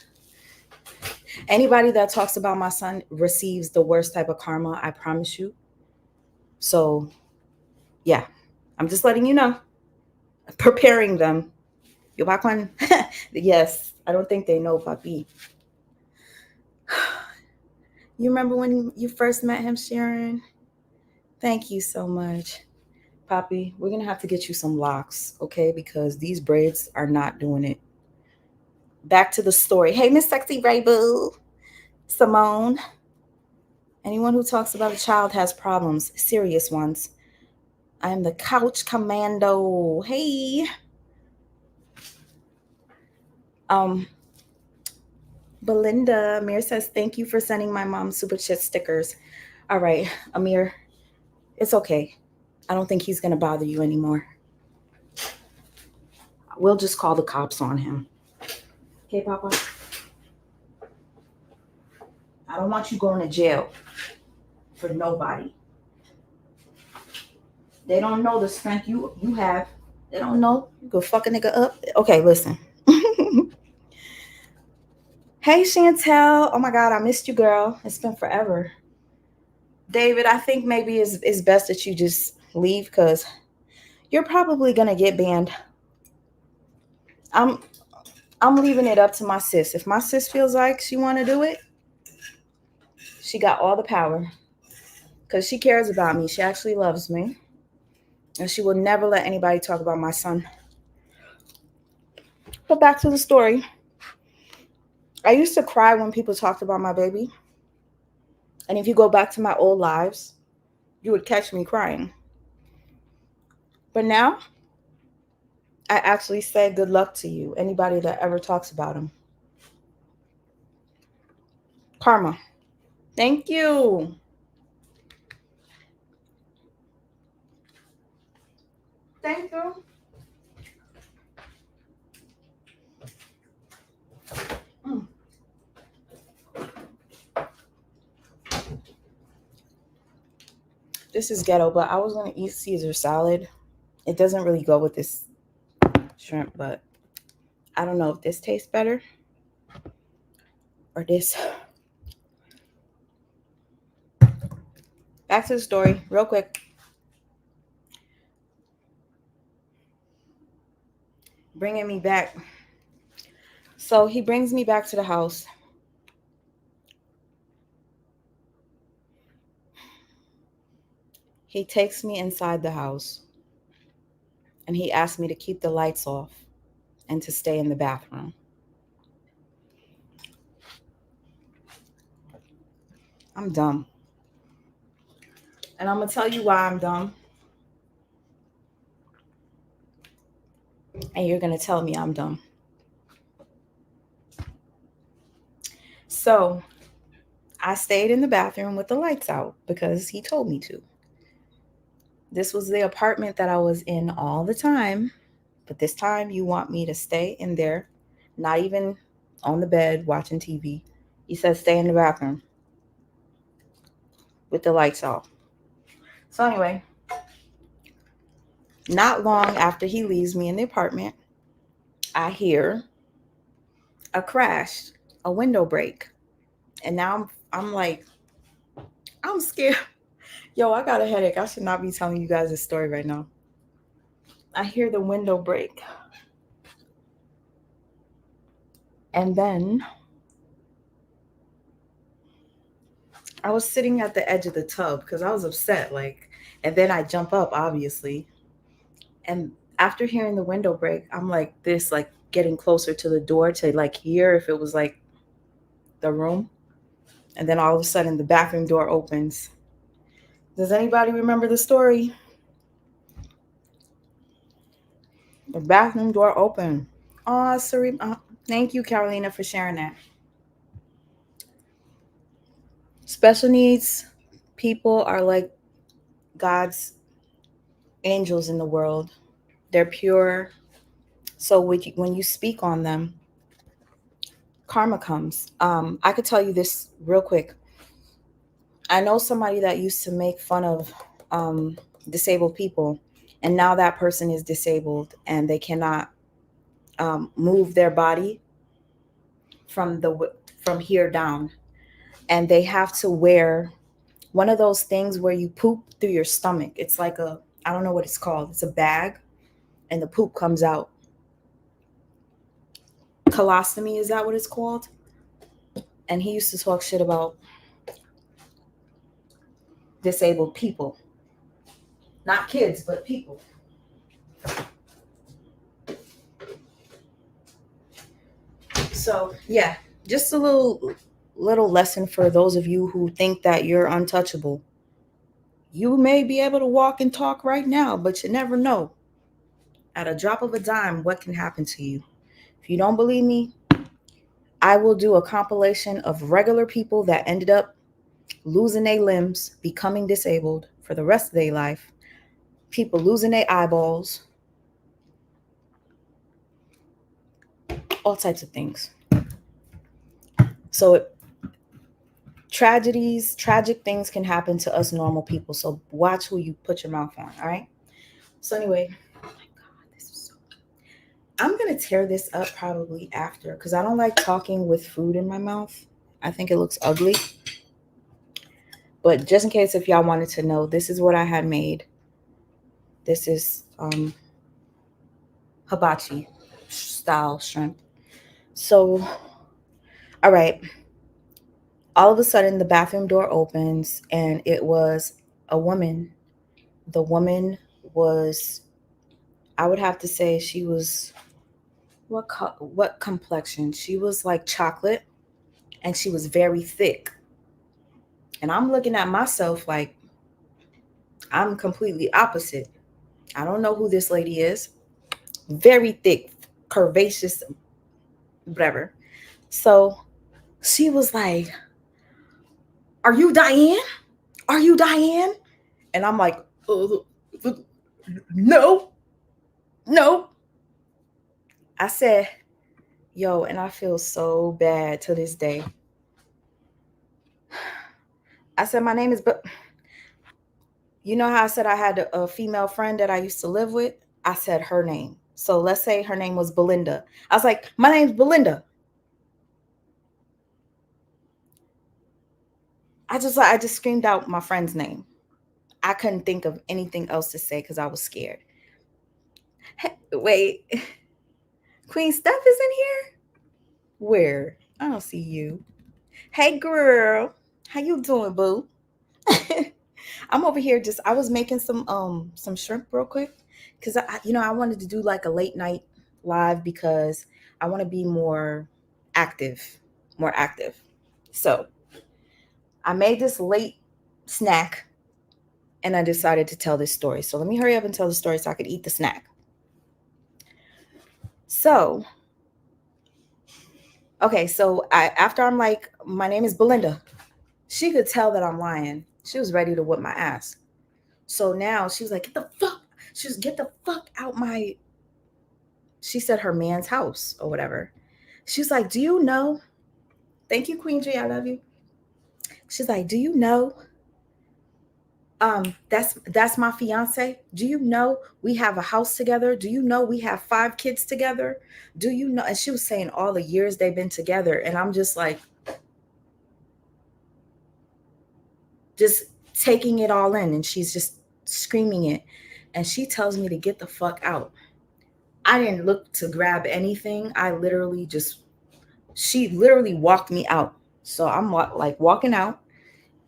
Anybody that talks about my son receives the worst type of karma, I promise you. So, yeah, I'm just letting you know. Preparing them. Yo, Bakwan. Yes, I don't think they know, Papi. You remember when you first met him, Sharon? Thank you so much. Papi, we're going to have to get you some locks, okay? Because these braids are not doing it. Back to the story. Hey, Miss Sexy Ray Boo. Simone. Anyone who talks about a child has problems, serious ones. I am the couch commando. Hey. Belinda, Amir says, thank you for sending my mom super chat stickers. All right, Amir, it's okay. I don't think he's going to bother you anymore. We'll just call the cops on him. Okay, Papa? I don't want you going to jail for nobody. They don't know the strength you have. They don't know. You could fuck a nigga up. Okay, listen. Hey, Chantel. Oh, my God, I missed you, girl. It's been forever. David, I think maybe it's best that you just leave because you're probably going to get banned. I'm leaving it up to my sis. If my sis feels like she want to do it, she got all the power because she cares about me. She actually loves me. And she will never let anybody talk about my son. But back to the story. I used to cry when people talked about my baby. And if you go back to my old lives, you would catch me crying. But now, I actually say good luck to you, anybody that ever talks about him. Karma. Thank you. Thank you. This is ghetto, but I was going to eat Caesar salad. It doesn't really go with this shrimp, but I don't know if this tastes better or this. Back to the story, real quick. Bringing me back. So he brings me back to the house. He takes me inside the house and he asked me to keep the lights off and to stay in the bathroom. I'm dumb. And I'm going to tell you why I'm dumb. And you're going to tell me I'm dumb. So I stayed in the bathroom with the lights out because he told me to. This was the apartment that I was in all the time. But this time you want me to stay in there, not even on the bed watching TV. He said, stay in the bathroom with the lights off. So, anyway, not long after he leaves me in the apartment, I hear a crash, a window break. And now I'm like, I'm scared. Yo, I got a headache. I should not be telling you guys this story right now. I hear the window break. And then I was sitting at the edge of the tub because I was upset. Like, and then I jump up, obviously. And after hearing the window break, I'm like this, like getting closer to the door to like hear if it was like the room. And then all of a sudden the bathroom door opens. Does anybody remember the story? The bathroom door opened. Oh, sorry. Thank you, Carolina, for sharing that. Special needs people are like God's angels in the world. They're pure. So when you speak on them, karma comes. I could tell you this real quick. I know somebody that used to make fun of disabled people, and now that person is disabled and they cannot move their body from from here down, and they have to wear one of those things where you poop through your stomach. It's like a, I don't know what it's called. It's a bag, and the poop comes out. Colostomy, is that what it's called? And he used to talk shit about disabled people, not kids, but people. So yeah, just a little lesson for those of you who think that you're untouchable. You may be able to walk and talk right now, but you never know. At a drop of a dime, what can happen to you? If you don't believe me, I will do a compilation of regular people that ended up losing their limbs, becoming disabled for the rest of their life, people losing their eyeballs, all types of things. So tragic things can happen to us normal people. So watch who you put your mouth on, all right? So anyway, oh my God, this is so... I'm going to tear this up probably after because I don't like talking with food in my mouth. I think it looks ugly. But just in case if y'all wanted to know, this is what I had made. This is hibachi style shrimp. So, all right. All of a sudden, the bathroom door opens, and it was a woman. The woman was, I would have to say, she was what complexion? She was like chocolate, and she was very thick. And I'm looking at myself like I'm completely opposite. I don't know who this lady is. Very thick, curvaceous, whatever. So she was like, "Are you Diane? Are you Diane?" And I'm like, "No, no." I said, "Yo," and I feel so bad to this day. I said, "My name is," but you know how I said I had a female friend that I used to live with? I said her name. So let's say her name was Belinda. I was like, "My name's Belinda." I just screamed out my friend's name. I couldn't think of anything else to say because I was scared. Hey, wait, Queen Steph is in here? Where? I don't see you. Hey girl, how you doing, boo? I'm over here just I was making some shrimp real quick because I wanted to do like a late night live because I want to be active, more active. So I made this late snack and I decided to tell this story. So let me hurry up and tell the story so I could eat the snack. So okay, so after I'm like, my name is Belinda, she could tell that I'm lying. She was ready to whip my ass. So now she was like, get the fuck out my, she said her man's house or whatever. She's like, do you know? Thank you, Queen G. I love you. She's like, do you know? That's my fiance. Do you know we have a house together? Do you know we have 5 kids together? Do you know? And she was saying all the years they've been together. And I'm just like, just taking it all in. And she's just screaming it. And she tells me to get the fuck out. I didn't look to grab anything. She literally walked me out. So I'm like walking out.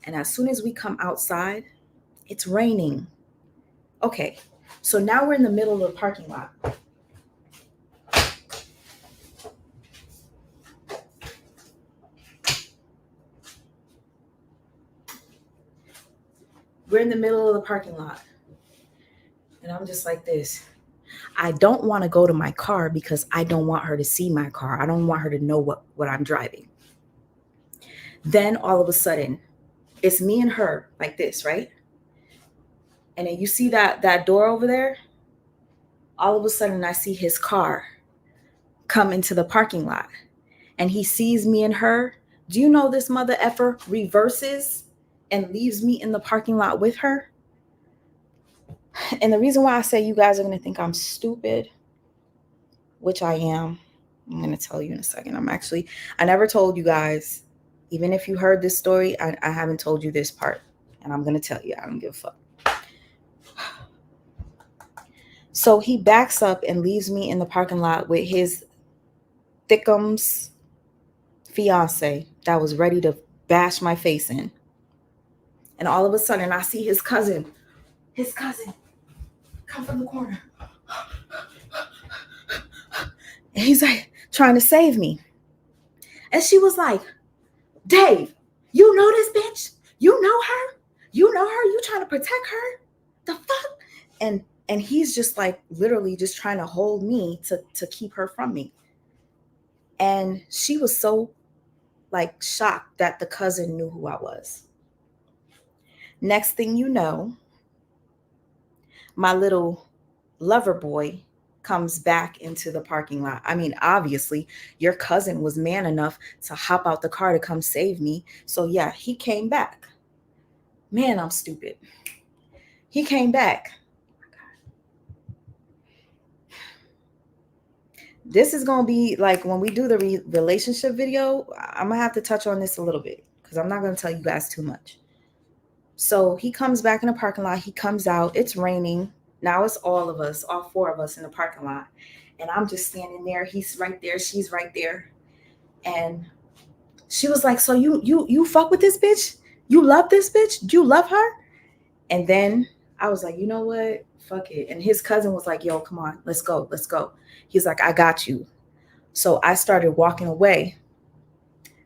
And as soon as we come outside, it's raining. Okay. So now we're in the middle of the parking lot. We're in the middle of the parking lot. And I'm just like this. I don't want to go to my car because I don't want her to see my car. I don't want her to know what I'm driving. Then all of a sudden, it's me and her like this, right? And then you see that door over there? All of a sudden, I see his car come into the parking lot. And he sees me and her. Do you know this mother effer reverses and leaves me in the parking lot with her? And the reason why I say you guys are going to think I'm stupid, which I am, I'm going to tell you in a second. I never told you guys, even if you heard this story, I haven't told you this part. And I'm going to tell you, I don't give a fuck. So he backs up and leaves me in the parking lot with his thickums fiance that was ready to bash my face in. And all of a sudden, I see his cousin come from the corner. And he's like trying to save me. And she was like, Dave, you know this bitch? You know her? You know her? You trying to protect her? The fuck? And he's just like literally just trying to hold me to keep her from me. And she was so like shocked that the cousin knew who I was. Next thing you know, my little lover boy comes back into the parking lot. I mean, obviously, your cousin was man enough to hop out the car to come save me. So yeah, he came back. Man, I'm stupid. He came back. This is going to be like when we do the relationship video, I'm going to have to touch on this a little bit because I'm not going to tell you guys too much. So he comes back in the parking lot. He comes out. It's raining. Now it's all of us, all 4 of us in the parking lot. And I'm just standing there. He's right there. She's right there. And she was like, so you fuck with this bitch? You love this bitch? Do you love her? And then I was like, you know what? Fuck it. And his cousin was like, yo, come on, let's go. Let's go. He's like, I got you. So I started walking away.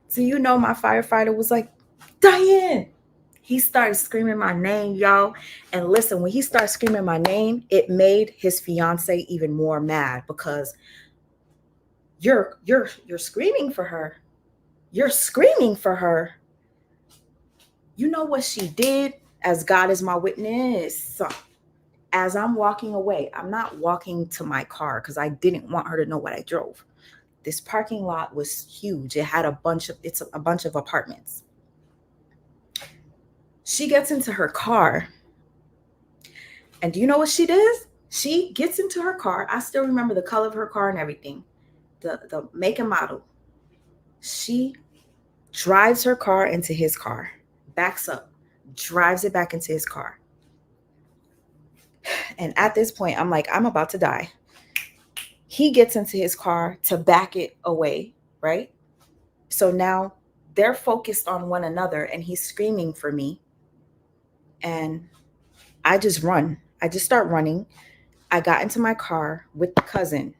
So you know my firefighter was like, Diane. He started screaming my name, y'all. And listen, when he started screaming my name, it made his fiance even more mad because you're screaming for her. You're screaming for her. You know what she did? As God is my witness. So as I'm walking away, I'm not walking to my car because I didn't want her to know what I drove. This parking lot was huge. It had a bunch of apartments. She gets into her car. And do you know what she does? She gets into her car. I still remember the color of her car and everything. The make and model. She drives her car into his car. Backs up. Drives it back into his car. And at this point, I'm like, I'm about to die. He gets into his car to back it away, right? So now they're focused on one another and he's screaming for me. And I just run. I just start running. I got into my car with the cousin.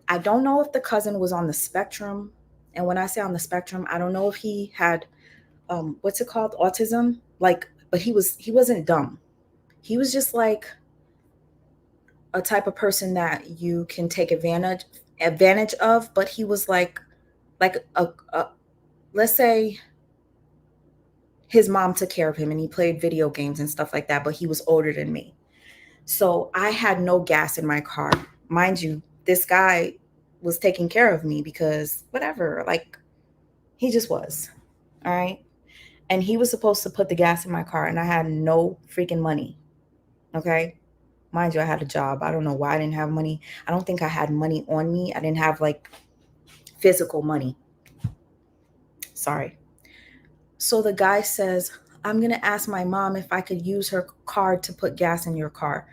I don't know if the cousin was on the spectrum. And when I say on the spectrum, I don't know if he had, what's it called? Autism. Like, but he wasn't dumb. He was just like a type of person that you can take advantage of, but he was like a let's say his mom took care of him and he played video games and stuff like that, but he was older than me. So I had no gas in my car. Mind you, this guy was taking care of me because whatever, like he just was. All right. And he was supposed to put the gas in my car and I had no freaking money. Okay. Mind you, I had a job. I don't know why I didn't have money. I don't think I had money on me. I didn't have like physical money. Sorry. So the guy says, I'm going to ask my mom if I could use her card to put gas in your car.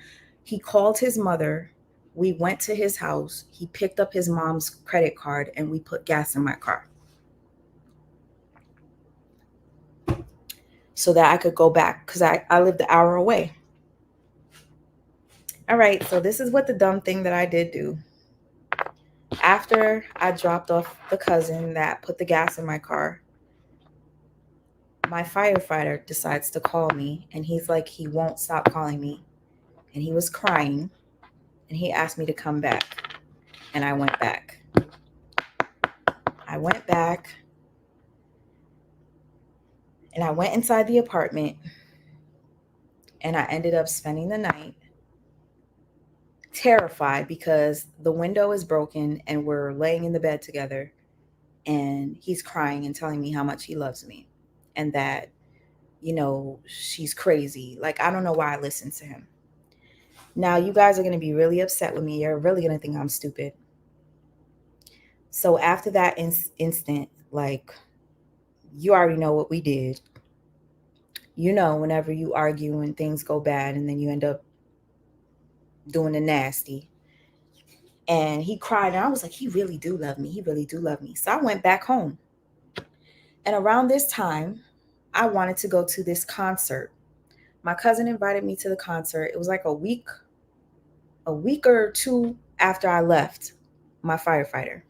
He called his mother. We went to his house. He picked up his mom's credit card and we put gas in my car so that I could go back because I lived an hour away. All right, so this is what the dumb thing that I did do. After I dropped off the cousin that put the gas in my car, my firefighter decides to call me and he's like, he won't stop calling me. And he was crying and he asked me to come back. And I went back. I went back and I went inside the apartment and I ended up spending the night terrified because the window is broken and we're laying in the bed together and he's crying and telling me how much he loves me and that, you know, she's crazy. Like, I don't know why I listened to him. Now, you guys are going to be really upset with me. You're really going to think I'm stupid. So after that instant, like, you already know what we did. You know, whenever you argue and things go bad and then you end up doing the nasty. And he cried and I was like, he really do love me. He really do love me. So I went back home. And around this time, I wanted to go to this concert. My cousin invited me to the concert. It was like a week or two after I left my firefighter.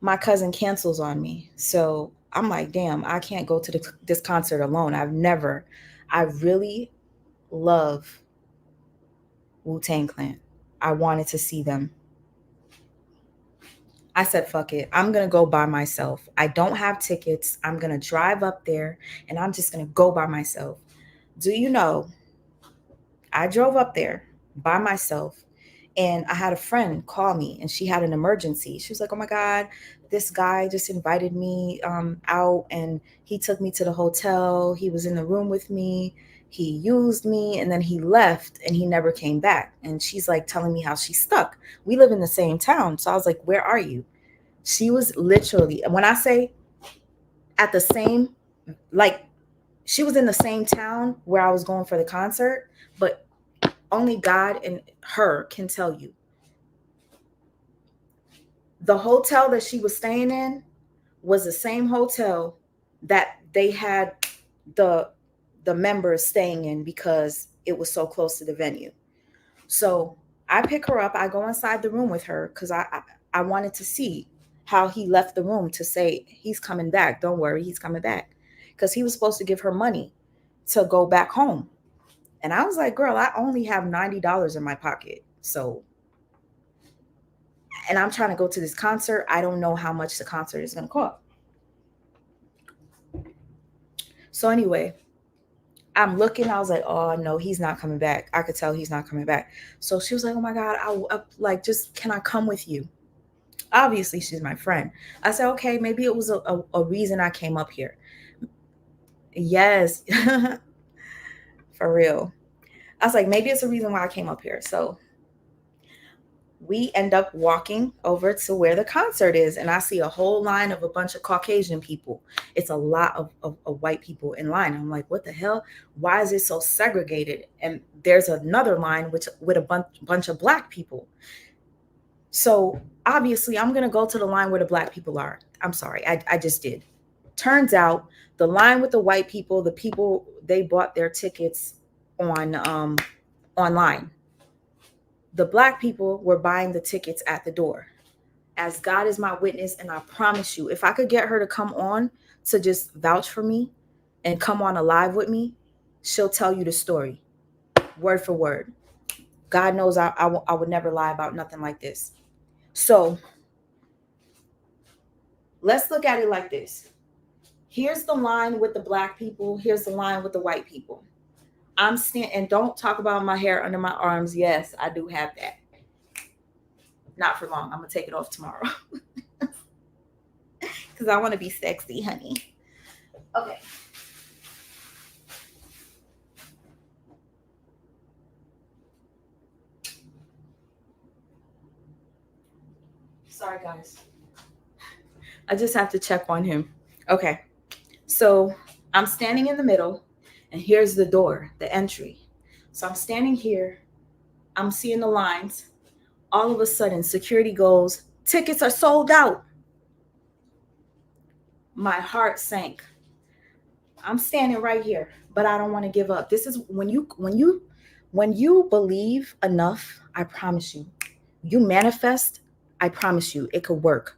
My cousin cancels on me. So I'm like, damn, I can't go to this concert alone. I really love Wu-Tang Clan. I wanted to see them. I said, fuck it. I'm going to go by myself. I don't have tickets. I'm going to drive up there and I'm just going to go by myself. Do you know, I drove up there by myself and I had a friend call me and she had an emergency. She was like, oh my God, this guy just invited me out and he took me to the hotel. He was in the room with me. He used me and then he left and he never came back. And she's like telling me how she's stuck. We live in the same town. So I was like, where are you? She was literally, when I say at the same, like she was in the same town where I was going for the concert, but only God and her can tell you. The hotel that she was staying in was the same hotel that they had the members staying in because it was so close to the venue. So I pick her up. I go inside the room with her because I wanted to see how he left the room to say he's coming back. Don't worry, he's coming back. Because he was supposed to give her money to go back home. And I was like, girl, I only have $90 in my pocket. So, and I'm trying to go to this concert. I don't know how much the concert is going to cost. So anyway, I'm looking. I was like, oh no, he's not coming back. I could tell he's not coming back. So she was like, oh my God, I like, just can I come with you? Obviously, she's my friend. I said, okay, maybe it was a reason I came up here. Yes, for real. I was like, maybe it's a reason why I came up here. So we end up walking over to where the concert is, and I see a whole line of a bunch of Caucasian people. It's a lot of white people in line. I'm like, what the hell? Why is it so segregated? And there's another line with a bunch of black people. So obviously, I'm going to go to the line where the black people are. I'm sorry, I just did. Turns out the line with the white people, the people, they bought their tickets on online. The black people were buying the tickets at the door. As God is my witness, and I promise you, if I could get her to come on to just vouch for me and come on alive with me, she'll tell you the story, word for word. God knows I would never lie about nothing like this. So let's look at it like this. Here's the line with the black people. Here's the line with the white people. And don't talk about my hair under my arms. Yes, I do have that. Not for long. I'm going to take it off tomorrow. Because I want to be sexy, honey. Okay. Sorry, guys. I just have to check on him. Okay. So I'm standing in the middle, and here's the door, the entry. So I'm standing here. I'm seeing the lines. All of a sudden, security goes, tickets are sold out. My heart sank. I'm standing right here, but I don't want to give up. This is when you believe enough, I promise you, you manifest, I promise you, it could work.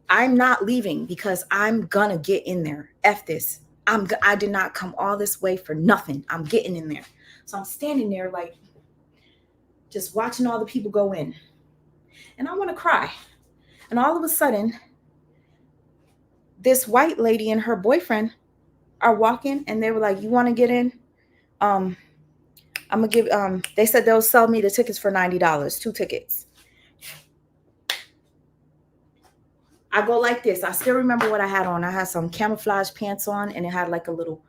I'm not leaving because I'm gonna get in there. F this. I did not come all this way for nothing. I'm getting in there. So I'm standing there like just watching all the people go in. And I want to cry. And all of a sudden, this white lady and her boyfriend are walking and they were like, "You want to get in? I'm gonna give they said they'll sell me the tickets for $90, 2 tickets." I go like this. I still remember what I had on. I had some camouflage pants on and it had like a little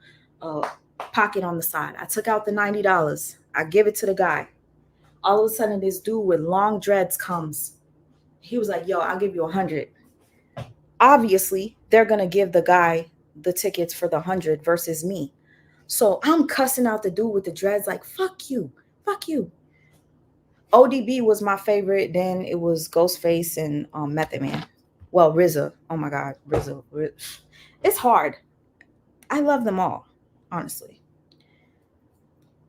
pocket on the side. I took out the $90. I give it to the guy. All of a sudden, this dude with long dreads comes. He was like, "Yo, I'll give you 100." Obviously, they're gonna give the guy the tickets for the 100 versus me. So I'm cussing out the dude with the dreads like, "Fuck you, fuck you." ODB was my favorite. Then it was Ghostface and Method Man. Well, RZA. Oh my God, RZA. It's hard. I love them all, honestly.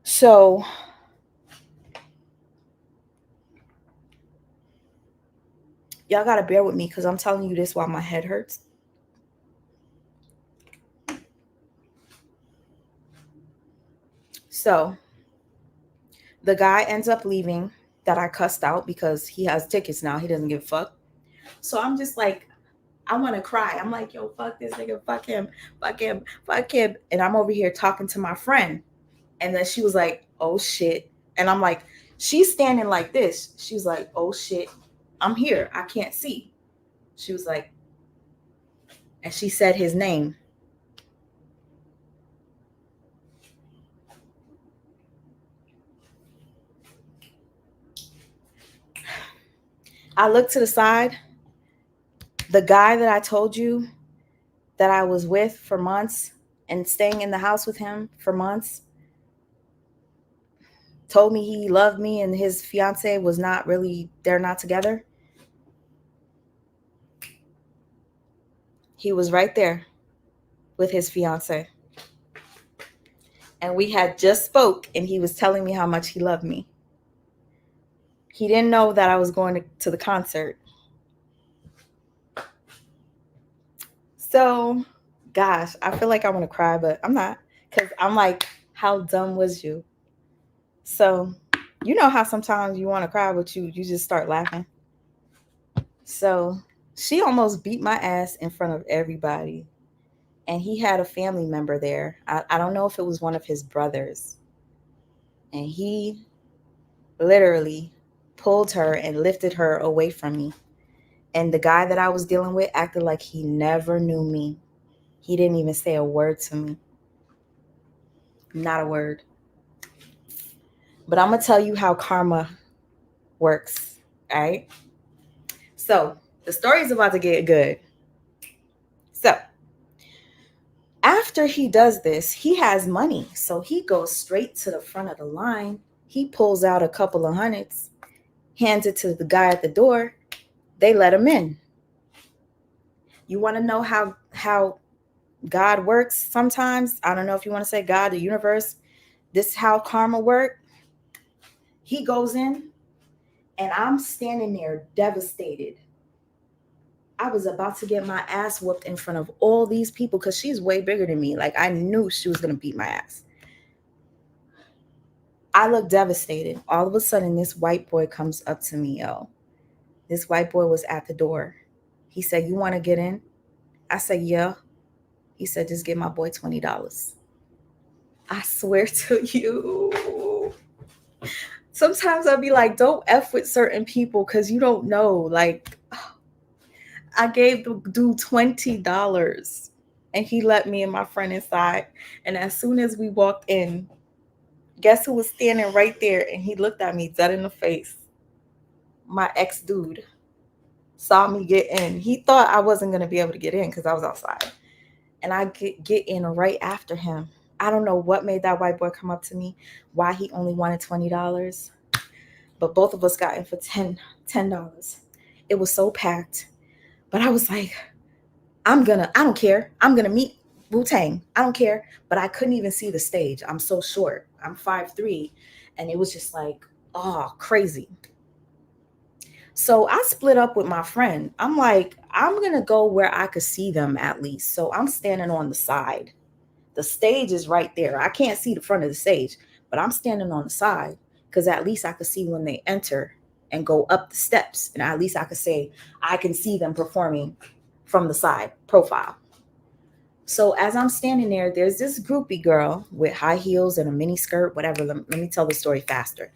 So y'all gotta bear with me because I'm telling you this while my head hurts. So the guy ends up leaving that I cussed out because he has tickets now. He doesn't give a fuck. So I'm just like, I want to cry. I'm like, "Yo, fuck this nigga, fuck him, fuck him, fuck him." And I'm over here talking to my friend. And then she was like, "Oh shit." And I'm like, she's standing like this. She was like, "Oh shit, I'm here. I can't see." She was like, and she said his name. I looked to the side. The guy that I told you that I was with for months and staying in the house with him for months told me he loved me and his fiance was not really, they're not together. He was right there with his fiance. And we had just spoke and he was telling me how much he loved me. He didn't know that I was going to the concert. So, gosh, I feel like I want to cry, but I'm not because I'm like, how dumb was you? So, you know how sometimes you want to cry, but you just start laughing. So, she almost beat my ass in front of everybody. And he had a family member there. I don't know if it was one of his brothers. And he literally pulled her and lifted her away from me. And the guy that I was dealing with acted like he never knew me. He didn't even say a word to me. Not a word. But I'm going to tell you how karma works. All right. So the story is about to get good. So after he does this, he has money. So he goes straight to the front of the line. He pulls out a couple of hundreds, hands it to the guy at the door. They let him in. You want to know how God works sometimes? I don't know if you want to say God, the universe. This is how karma works. He goes in and I'm standing there devastated. I was about to get my ass whooped in front of all these people because she's way bigger than me. Like I knew she was going to beat my ass. I look devastated. All of a sudden, this white boy comes up to me, yo. This white boy was at the door. He said, "You want to get in?" I said, "Yeah." He said, "Just give my boy $20. I swear to you. sometimes I'll be like, don't F with certain people because you don't know. Like, I gave the dude $20 and he let me and my friend inside. And as soon as we walked in, guess who was standing right there? And he looked at me dead in the face. My ex dude saw me get in. He thought I wasn't going to be able to get in because I was outside. And I get in right after him. I don't know what made that white boy come up to me, why he only wanted $20. But both of us got in for $10. It was so packed. But I was like, I don't care. I'm gonna meet Wu-Tang. I don't care. But I couldn't even see the stage. I'm so short. I'm 5'3", and it was just like, oh, crazy. So I split up with my friend. I'm like, I'm gonna go where I could see them at least. So I'm standing on the side. The stage is right there. I can't see the front of the stage, but I'm standing on the side because at least I could see when they enter and go up the steps. And at least I could say, I can see them performing from the side profile. So as I'm standing there, there's this groupie girl with high heels and a mini skirt, whatever. Let me tell the story faster.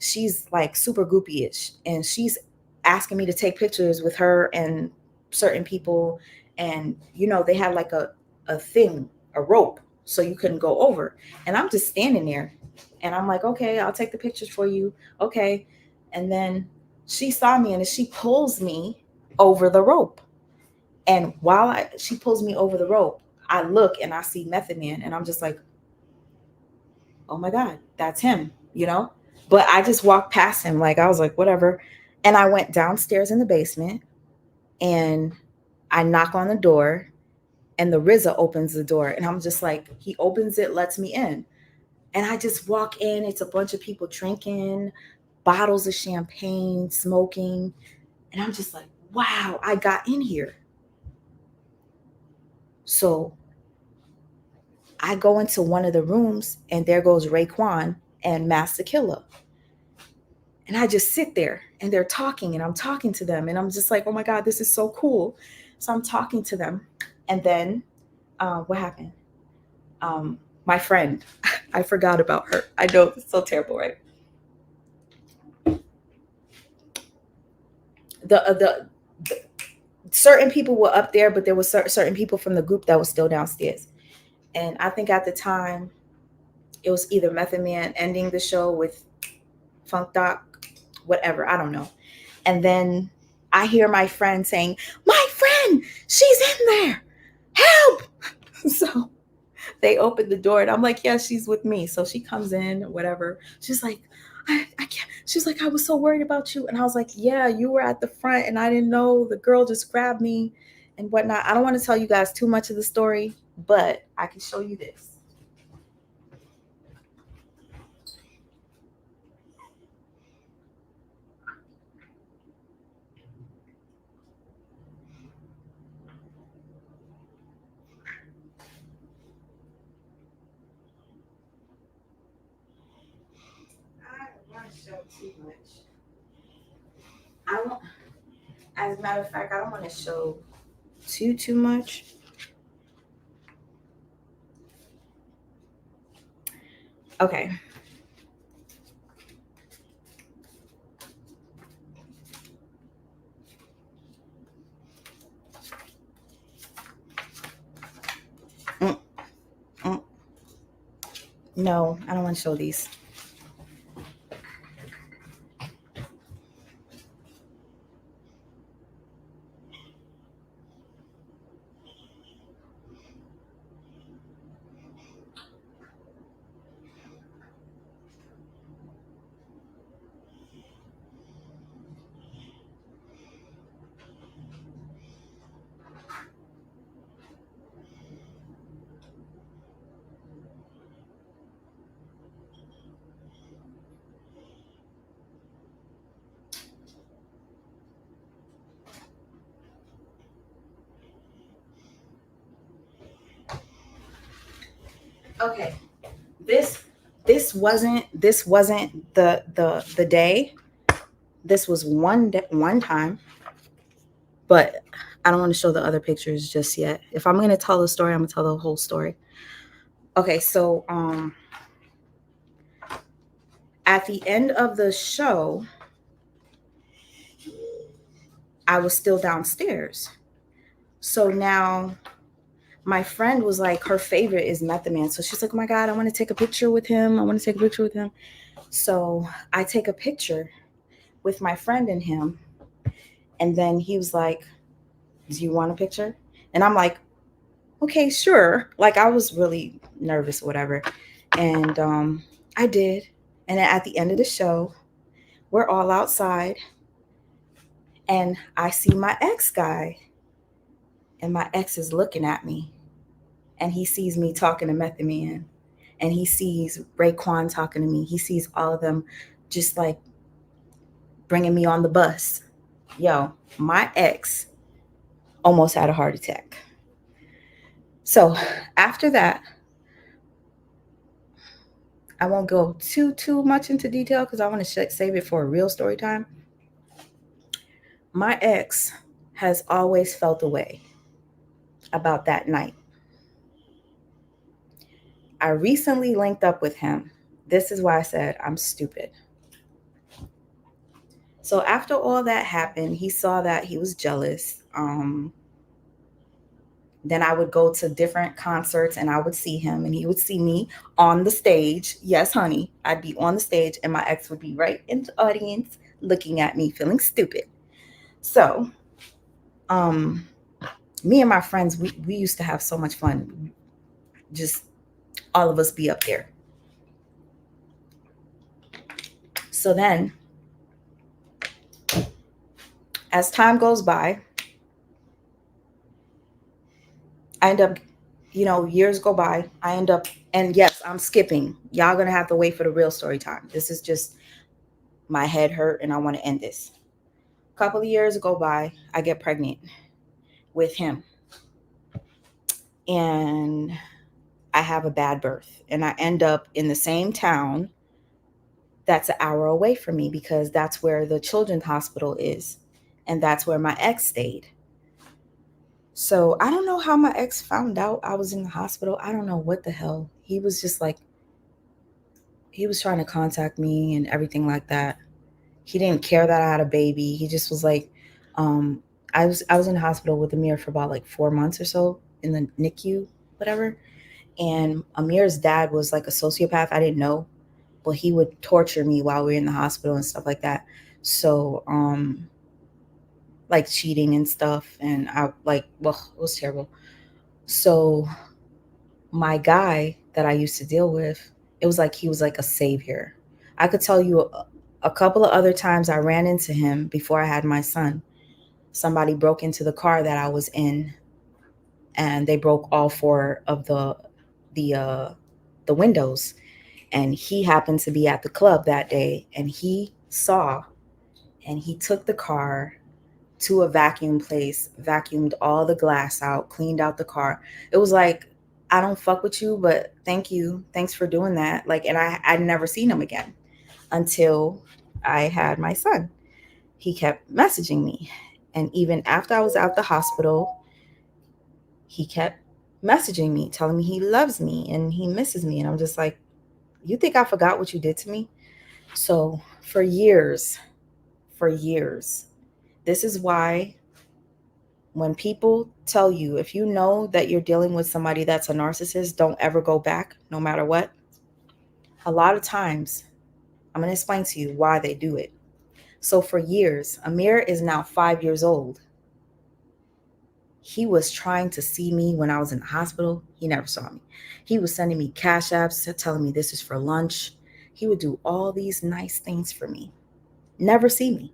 She's like super groupie-ish, and she's asking me to take pictures with her and certain people. And they had like a thing, a rope, so you couldn't go over. And I'm just standing there, and I'm like, okay, I'll take the pictures for you. Okay. And then she saw me, and she pulls me over the rope. And while she pulls me over the rope, I look and I see Method Man, and I'm just like, oh my God, that's him. But I just walked past him, like I was like, whatever. And I went downstairs in the basement, and I knock on the door, and the RZA opens the door, and I'm just like, he opens it, lets me in. And I just walk in. It's a bunch of people drinking, bottles of champagne, smoking. And I'm just like, wow, I got in here. So I go into one of the rooms, and there goes Raekwon and Master Killer. And I just sit there, and they're talking, and I'm talking to them, and I'm just like, oh my God, this is so cool. So I'm talking to them. And then what happened? My friend, I forgot about her. I know it's so terrible, right? The certain people were up there, but there was certain people from the group that was still downstairs. And I think at the time it was either Method Man ending the show with Funk Doc, whatever, I don't know. And then I hear my friend saying, my friend, she's in there, help. So they opened the door, and I'm like, yeah, she's with me. So she comes in, whatever. She's like, I can't. She's like, I was so worried about you. And I was like, yeah, you were at the front and I didn't know. The girl just grabbed me and whatnot. I don't want to tell you guys too much of the story, but I can show you this. I don't want to show too much. I don't, as a matter of fact, I don't want to show too much. Okay. Mm, mm. No, I don't want to show these. Okay. This this wasn't the day. This was one time, but I don't want to show the other pictures just yet. If I'm gonna tell the story, I'm gonna tell the whole story. Okay, so At the end of the show, I was still downstairs. So now my friend was like, her favorite is Method Man. So she's like, oh my God, I want to take a picture with him. I want to take a picture with him. So I take a picture with my friend and him. And then he was like, do you want a picture? And I'm like, okay, sure. Like I was really nervous, whatever. And I did. And then at the end of the show, we're all outside and I see my ex guy. And my ex is looking at me. And he sees me talking to Method Man. And he sees Raekwon talking to me. He sees all of them just like bringing me on the bus. Yo, my ex almost had a heart attack. So after that, I won't go too much into detail because I want to save it for a real story time. My ex has always felt a way about that night. I recently linked up with him. This is why I said I'm stupid. So after all that happened, he saw that he was jealous. Then I would go to different concerts and I would see him and he would see me on the stage. Yes, honey, I'd be on the stage and my ex would be right in the audience looking at me, feeling stupid. So, um, me and my friends, we used to have so much fun. Just all of us be up there. So then, as time goes by, I end up, years go by. I end up, and yes, I'm skipping. Y'all gonna have to wait for the real story time. This is just my head hurt and I want to end this. A couple of years go by, I get pregnant with him. And I have a bad birth. And I end up in the same town that's an hour away from me because that's where the children's hospital is. And that's where my ex stayed. So I don't know how my ex found out I was in the hospital. I don't know what the hell. He was just like, he was trying to contact me and everything like that. He didn't care that I had a baby. He just was like, um, I was in the hospital with Amir for about like 4 months or so in the NICU, whatever. And Amir's dad was like a sociopath. I didn't know, but he would torture me while we were in the hospital and stuff like that. So, like cheating and stuff, and I like, well, it was terrible. So my guy that I used to deal with, it was like he was like a savior. I could tell you a couple of other times I ran into him before I had my son. Somebody broke into the car that I was in, and they broke all four of the uh, the windows. And he happened to be at the club that day, and he saw, and he took the car to a vacuum place, vacuumed all the glass out, cleaned out the car. It was like, I don't fuck with you, but thank you. Thanks for doing that. Like, and I'd never seen him again until I had my son. He kept messaging me. And even after I was out the hospital, he kept messaging me, telling me he loves me and he misses me. And I'm just like, you think I forgot what you did to me? So for years, this is why when people tell you, if you know that you're dealing with somebody that's a narcissist, don't ever go back, no matter what. A lot of times, I'm going to explain to you why they do it. So for years, Amir is now 5 years old. He was trying to see me when I was in the hospital. He never saw me. He was sending me cash apps, telling me this is for lunch. He would do all these nice things for me. Never see me.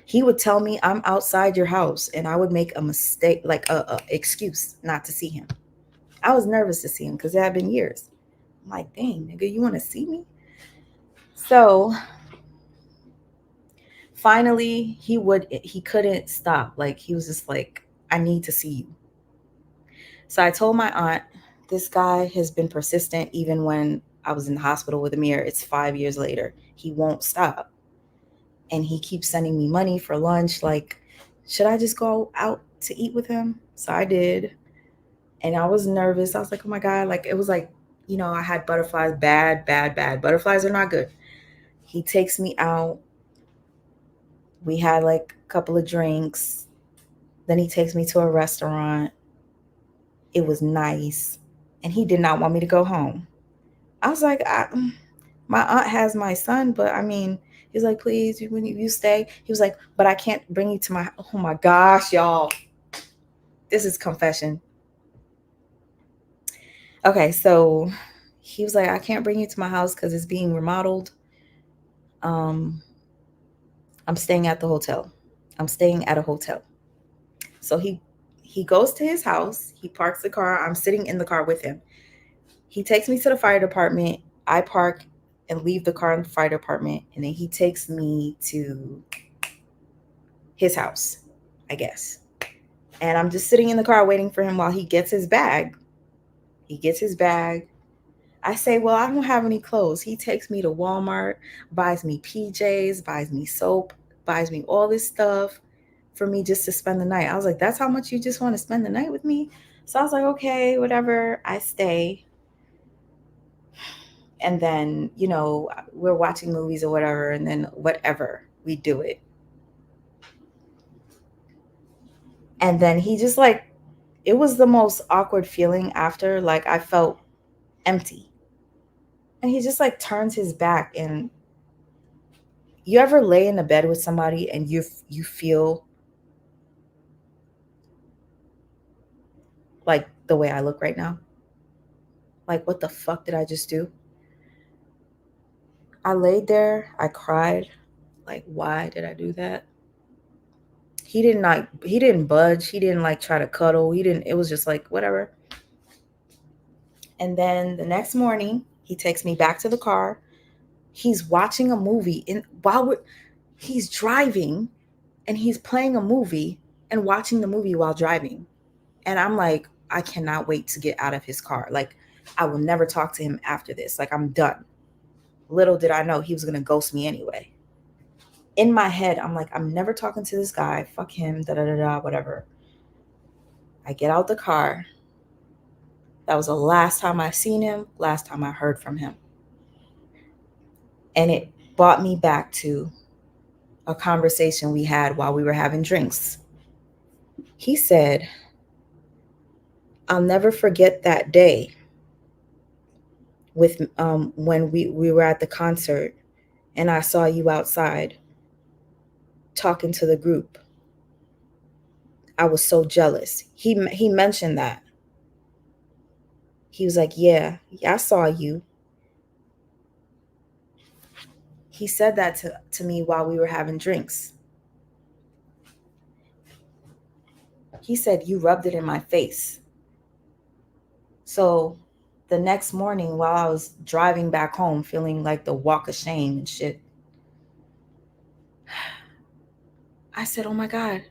He would tell me I'm outside your house and I would make a mistake, like a excuse not to see him. I was nervous to see him because it had been years. I'm like, dang, nigga, you want to see me? So finally, he couldn't stop. Like, he was just like, I need to see you. So I told my aunt, this guy has been persistent even when I was in the hospital with Amir. It's 5 years later. He won't stop. And he keeps sending me money for lunch. Like, should I just go out to eat with him? So I did. And I was nervous. I was like, oh my God. Like, it was like, I had butterflies. Bad, bad, bad. Butterflies are not good. He takes me out. We had like a couple of drinks. Then he takes me to a restaurant. It was nice. And he did not want me to go home. I was like, my aunt has my son, but I mean, he's like, please, when you stay. He was like, but I can't bring you to my, oh my gosh, y'all. This is confession. Okay, so he was like, I can't bring you to my house because it's being remodeled. Um, I'm staying at the hotel. I'm staying at a hotel. So he goes to his house. He parks the car. I'm sitting in the car with him. He takes me to the fire department. I park and leave the car in the fire department, and then he takes me to his house, I guess. And I'm just sitting in the car waiting for him while he gets his bag. He gets his bag. I say, well, I don't have any clothes. He takes me to Walmart, buys me PJs, buys me soap, buys me all this stuff for me just to spend the night. I was like, that's how much you just want to spend the night with me? So I was like, okay, whatever. I stay. And then, we're watching movies or whatever. And then, whatever, we do it. And then he just like, it was the most awkward feeling after. Like, I felt empty. And he just like turns his back. And you ever lay in a bed with somebody and you feel like the way I look right now? Like, what the fuck did I just do? I laid there, I cried. Like, why did I do that? He didn't budge. He didn't like try to cuddle. It was just like whatever. And then the next morning, he takes me back to the car. He's watching a movie he's driving, and he's playing a movie and watching the movie while driving. And I'm like, I cannot wait to get out of his car. Like, I will never talk to him after this. Like, I'm done. Little did I know he was going to ghost me anyway. In my head, I'm like, I'm never talking to this guy. Fuck him, da da da da, whatever. I get out the car. That was the last time I seen him, last time I heard from him. And it brought me back to a conversation we had while we were having drinks. He said, I'll never forget that day with when we were at the concert and I saw you outside talking to the group. I was so jealous. He mentioned that. He was like, yeah, I saw you. He said that to me while we were having drinks. He said, you rubbed it in my face. So the next morning, while I was driving back home, feeling like the walk of shame and shit, I said, oh my God,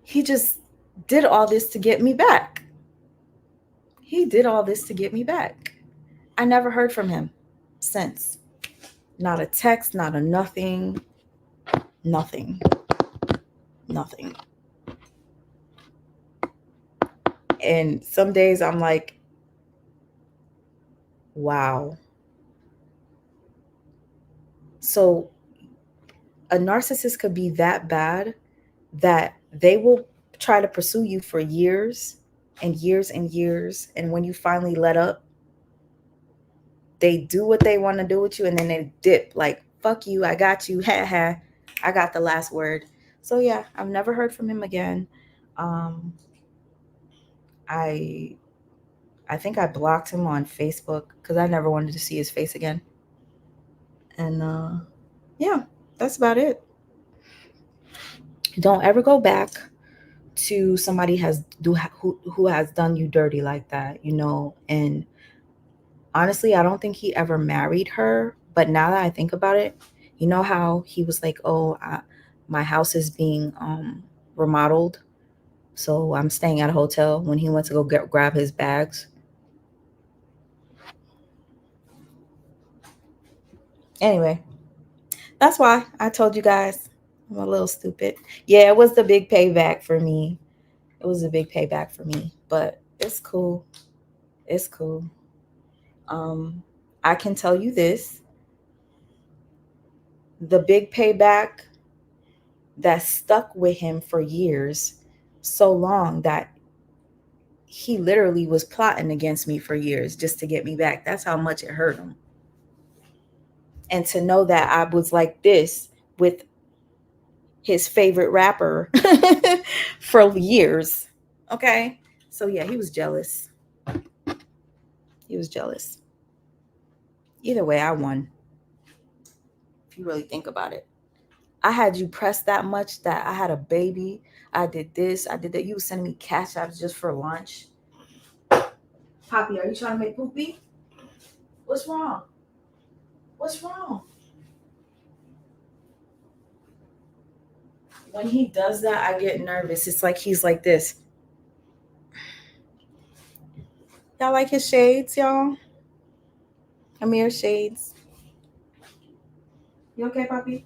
he just did all this to get me back. He did all this to get me back. I never heard from him since. Not a text, not a nothing, nothing, nothing. And some days I'm like, wow. So a narcissist could be that bad that they will try to pursue you for years and years and years. And when you finally let up, they do what they want to do with you and then they dip like, fuck you, I got you, ha ha, I got the last word. So yeah, I've never heard from him again. um i I think I blocked him on Facebook because I never wanted to see his face again. And yeah, that's about it. Don't ever go back to somebody who has done you dirty like that. And honestly, I don't think he ever married her. But now that I think about it, you know how he was like, "Oh, my house is being remodeled, so I'm staying at a hotel." When he went to go grab his bags. Anyway, that's why I told you guys I'm a little stupid. Yeah, it was the big payback for me. It was a big payback for me, but it's cool. It's cool. Um, I can tell you this, the big payback that stuck with him for years, so long that he literally was plotting against me for years just to get me back. That's how much it hurt him. And to know that I was like this with his favorite rapper for years. Okay. So yeah, he was jealous. He was jealous. Either way, I won. If you really think about it, I had you pressed that much that I had a baby. I did this. I did that. You was sending me cash apps just for lunch. Poppy, are you trying to make poopy? What's wrong? What's wrong? When he does that, I get nervous. It's like he's like this. Y'all like his shades, y'all? Amir shades. You okay, Poppy?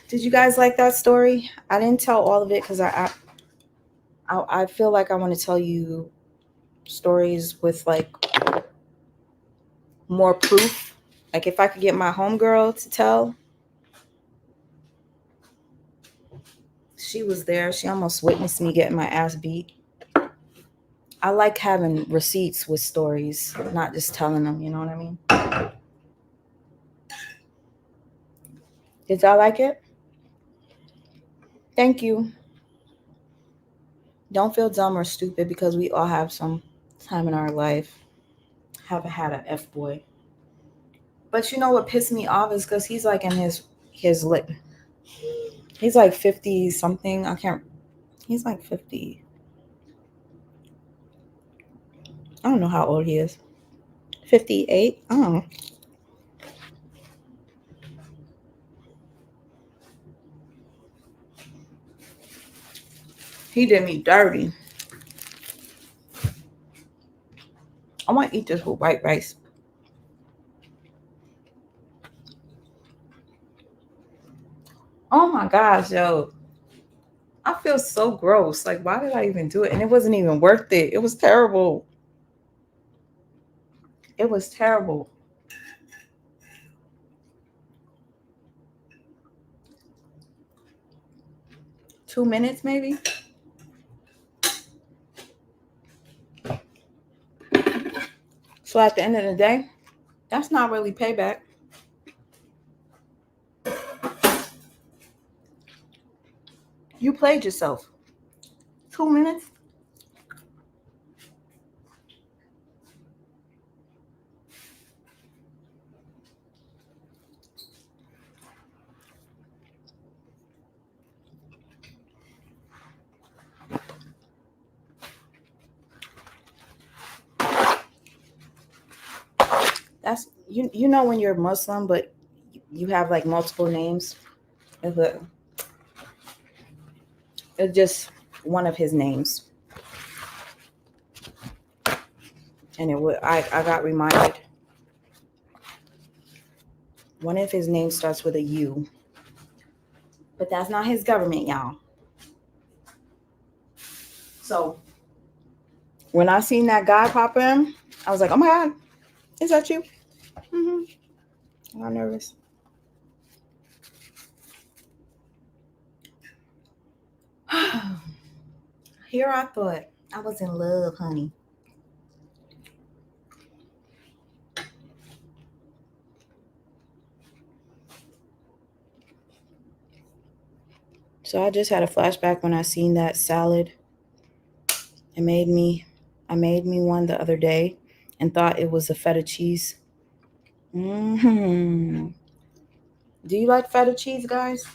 Did you guys like that story? I didn't tell all of it because I feel like I want to tell you stories with like more proof. Like if I could get my homegirl to tell, she was there. She almost witnessed me getting my ass beat. I like having receipts with stories, not just telling them. You know what I mean? Did y'all like it? Thank you. Don't feel dumb or stupid because we all have some time in our life haven't had an F boy. But you know what pissed me off is because he's like in his lip. He's like 50 something. I can't. He's like 50. I don't know how old he is. 58. I don't know. He did me dirty. I want to eat this with white rice. Oh my gosh, yo. I feel so gross. Like, why did I even do it? And it wasn't even worth it. It was terrible. It was terrible. 2 minutes, maybe. So at the end of the day, that's not really payback. You played yourself. 2 minutes. That's you know when you're Muslim, but you have like multiple names. It's just one of his names, and it would. I got reminded. One of his names starts with a U, but that's not his government, y'all. So when I seen that guy pop in, I was like, "Oh my God, is that you?" I got nervous. Here I thought I was in love, honey. So I just had a flashback when I seen that salad. It made me, I made me one the other day, and thought it was a feta cheese. Hmm. Do you like feta cheese, guys?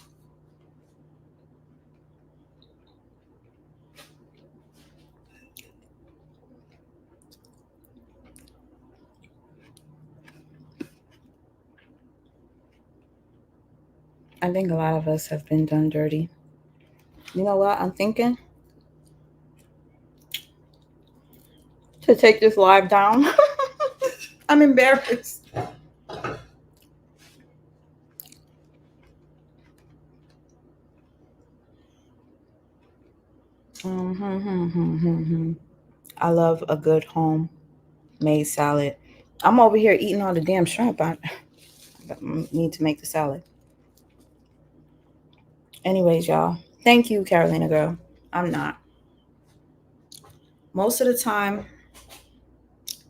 I think a lot of us have been done dirty. You know what? I'm thinking to take this live down. I'm embarrassed. Mm-hmm. I love a good home made salad. I'm over here eating all the damn shrimp. I need to make the salad. Anyways, y'all. Thank you, Carolina girl. I'm not. Most of the time,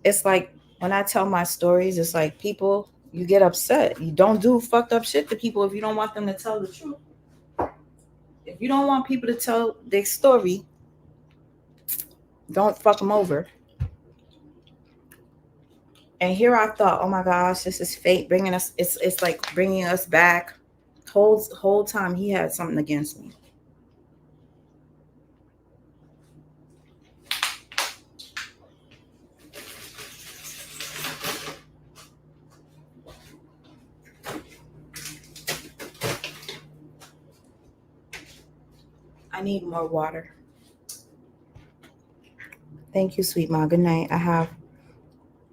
it's like when I tell my stories, it's like people, you get upset. You don't do fucked up shit to people if you don't want them to tell the truth. If you don't want people to tell their story, don't fuck them over. And here I thought, oh my gosh, this is fate bringing us. It's like bringing us back. Whole time he had something against me. I need more water. Thank you, sweet ma. Good night. I have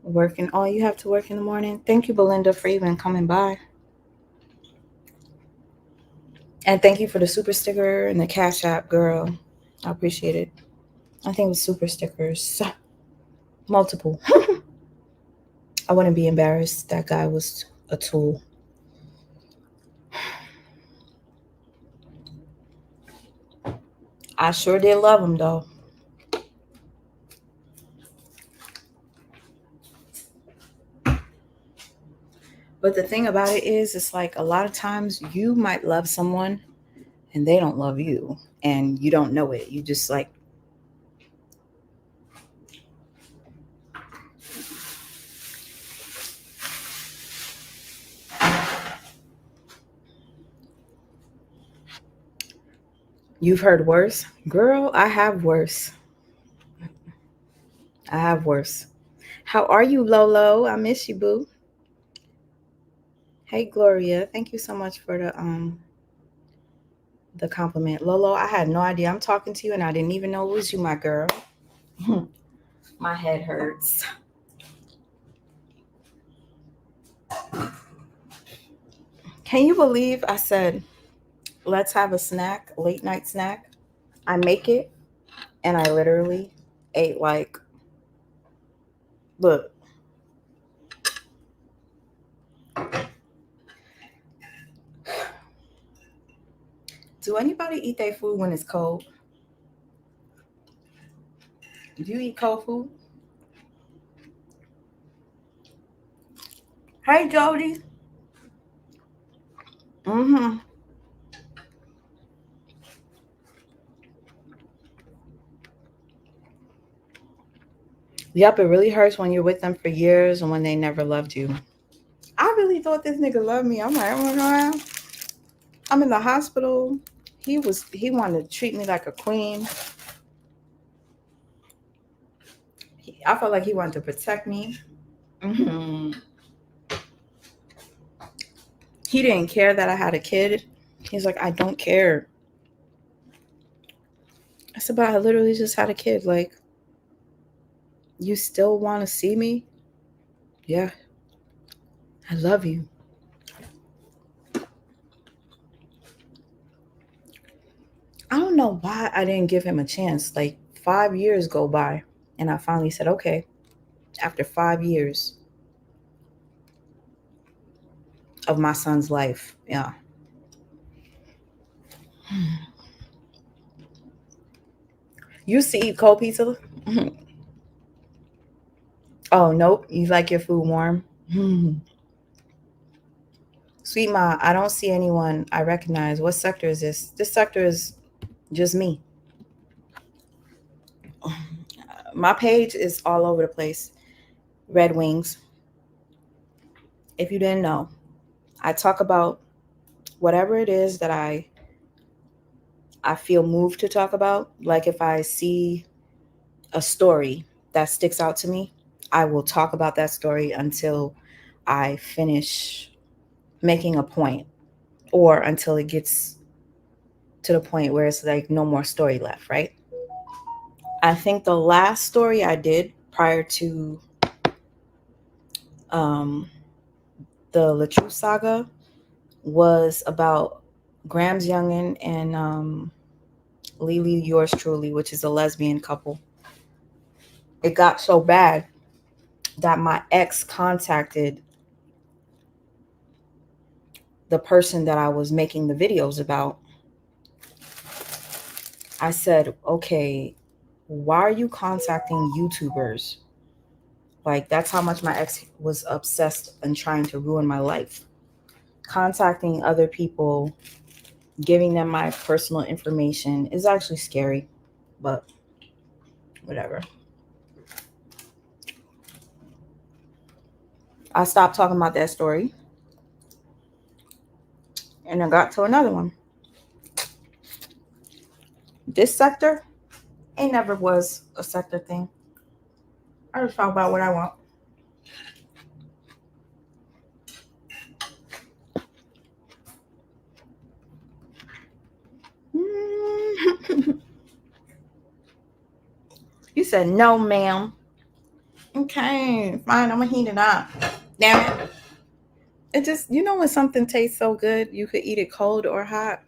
working. Oh, you have to work in the morning. Thank you, Belinda, for even coming by. And thank you for the super sticker and the Cash App, girl. I appreciate it. I think it was super stickers. Multiple. I wouldn't be embarrassed. That guy was a tool. I sure did love him though. But the thing about it is, it's like a lot of times you might love someone and they don't love you and you don't know it. You just like, you've heard worse. Girl, I have worse. I have worse. How are you, Lolo? I miss you, boo. Hey, Gloria. Thank you so much for the compliment. Lolo, I had no idea I'm talking to you and I didn't even know it was you, my girl. My head hurts. Can you believe I said, let's have a snack, late night snack? I make it and I literally ate like, look, do anybody eat their food when it's cold? Do you eat cold food? Hey, Jody. Mm-hmm. Yep, it really hurts when you're with them for years and when they never loved you. I really thought this nigga loved me. I'm like, oh my God. I'm in the hospital. He wanted to treat me like a queen. I felt like he wanted to protect me. Hmm. He didn't care that I had a kid. He's like, I don't care. I said, but I literally just had a kid. Like, you still want to see me? Yeah, I love you. I don't know why I didn't give him a chance. Like 5 years go by, and I finally said, okay, after 5 years of my son's life, yeah. You used to eat cold pizza? Oh, nope. You like your food warm? Sweet Ma, I don't see anyone I recognize. What sector is this? This sector is just me. My page is all over the place. Red Wings. If you didn't know, I talk about whatever it is that I feel moved to talk about. Like if I see a story that sticks out to me, I will talk about that story until I finish making a point or until it gets to the point where it's like no more story left, right? I think the last story I did prior to um, the Latrue saga was about Grams Youngin and Lily Yours Truly, which is a lesbian couple. It got so bad that my ex contacted the person that I was making the videos about. I said, okay, why are you contacting YouTubers? Like, that's how much my ex was obsessed and trying to ruin my life. Contacting other people, giving them my personal information is actually scary, but whatever. I stopped talking about that story and I got to another one. This sector ain't never was a sector thing. I just talk about what I want. You said no, ma'am. Okay, fine. I'm gonna heat it up. Damn it. It just, when something tastes so good, you could eat it cold or hot.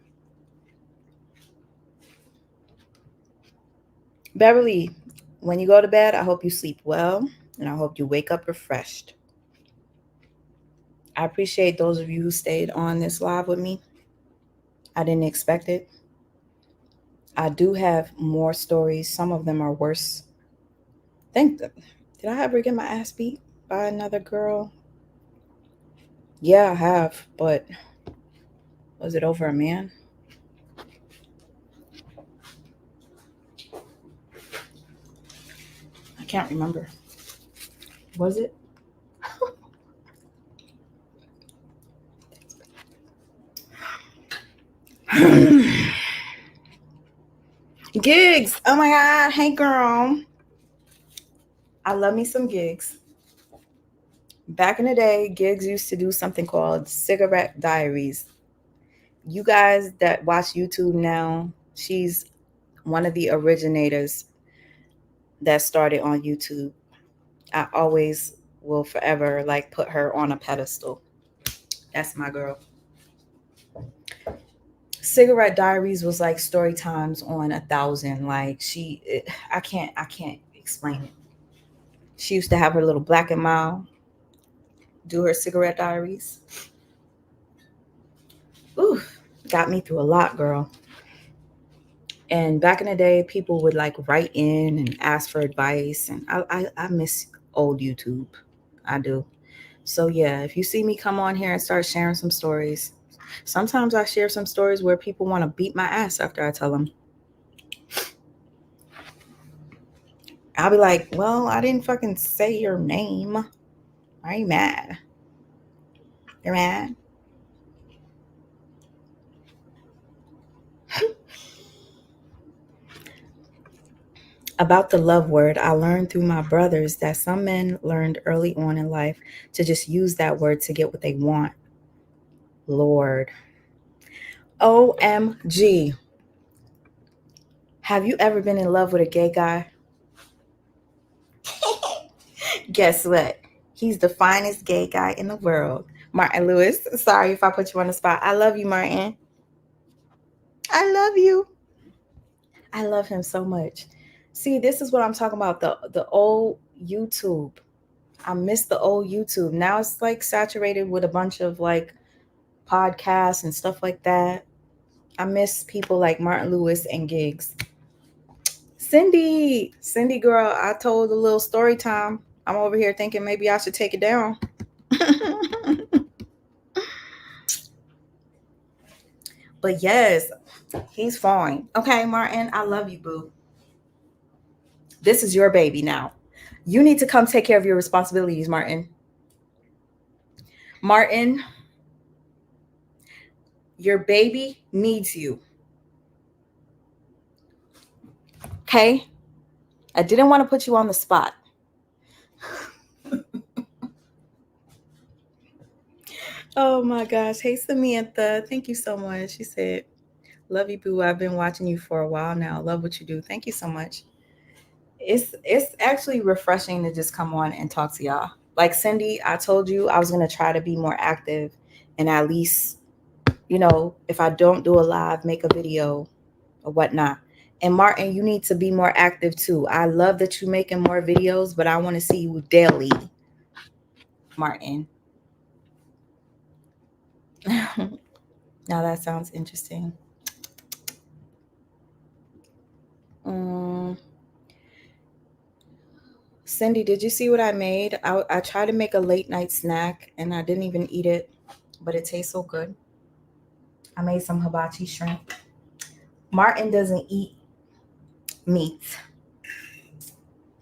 Beverly, when you go to bed, I hope you sleep well and I hope you wake up refreshed. I appreciate those of you who stayed on this live with me. I didn't expect it. I do have more stories. Some of them are worse. Did I ever get my ass beat by another girl? Yeah, I have, but was it over a man? I can't remember. Was it? Gigs. Oh my God. Hey, girl. I love me some Gigs. Back in the day, Gigs used to do something called Cigarette Diaries. You guys that watch YouTube now, she's one of the originators that started on YouTube. I always will forever like put her on a pedestal. That's my girl. Cigarette Diaries was like story times on 1,000. Like I can't explain it. She used to have her little black and mild, do her cigarette diaries. Ooh, got me through a lot, girl. And back in the day, people would like write in and ask for advice, and I miss old YouTube. I do. So yeah, if you see me come on here and start sharing some stories, sometimes I share some stories where people want to beat my ass after I tell them. I'll be like, well, I didn't fucking say your name. Are you mad? You're mad? About the love word, I learned through my brothers that some men learned early on in life to just use that word to get what they want. Lord. OMG. Have you ever been in love with a gay guy? Guess what? He's the finest gay guy in the world. Martin Lewis. Sorry if I put you on the spot. I love you, Martin. I love you. I love him so much. See, this is what I'm talking about. The old YouTube. I miss the old YouTube. Now it's like saturated with a bunch of like podcasts and stuff like that. I miss people like Martin Lewis and Gigs. Cindy girl, I told a little story time. I'm over here thinking maybe I should take it down. But yes, he's fine. Okay, Martin, I love you, boo. This is your baby now. You need to come take care of your responsibilities, Martin. Martin, your baby needs you. Okay? I didn't want to put you on the spot. Oh my gosh. Hey, Samantha. Thank you so much. She said, love you, boo. I've been watching you for a while now. Love what you do. Thank you so much. It's actually refreshing to just come on and talk to y'all. Like Cindy, I told you I was gonna try to be more active and at least, if I don't do a live, make a video or whatnot. And Martin, you need to be more active too. I love that you're making more videos, but I want to see you daily. Martin. Now that sounds interesting. Mm, Cindy, did you see what I made? I tried to make a late night snack and I didn't even eat it, but it tastes so good. I made some hibachi shrimp. Martin doesn't eat meat,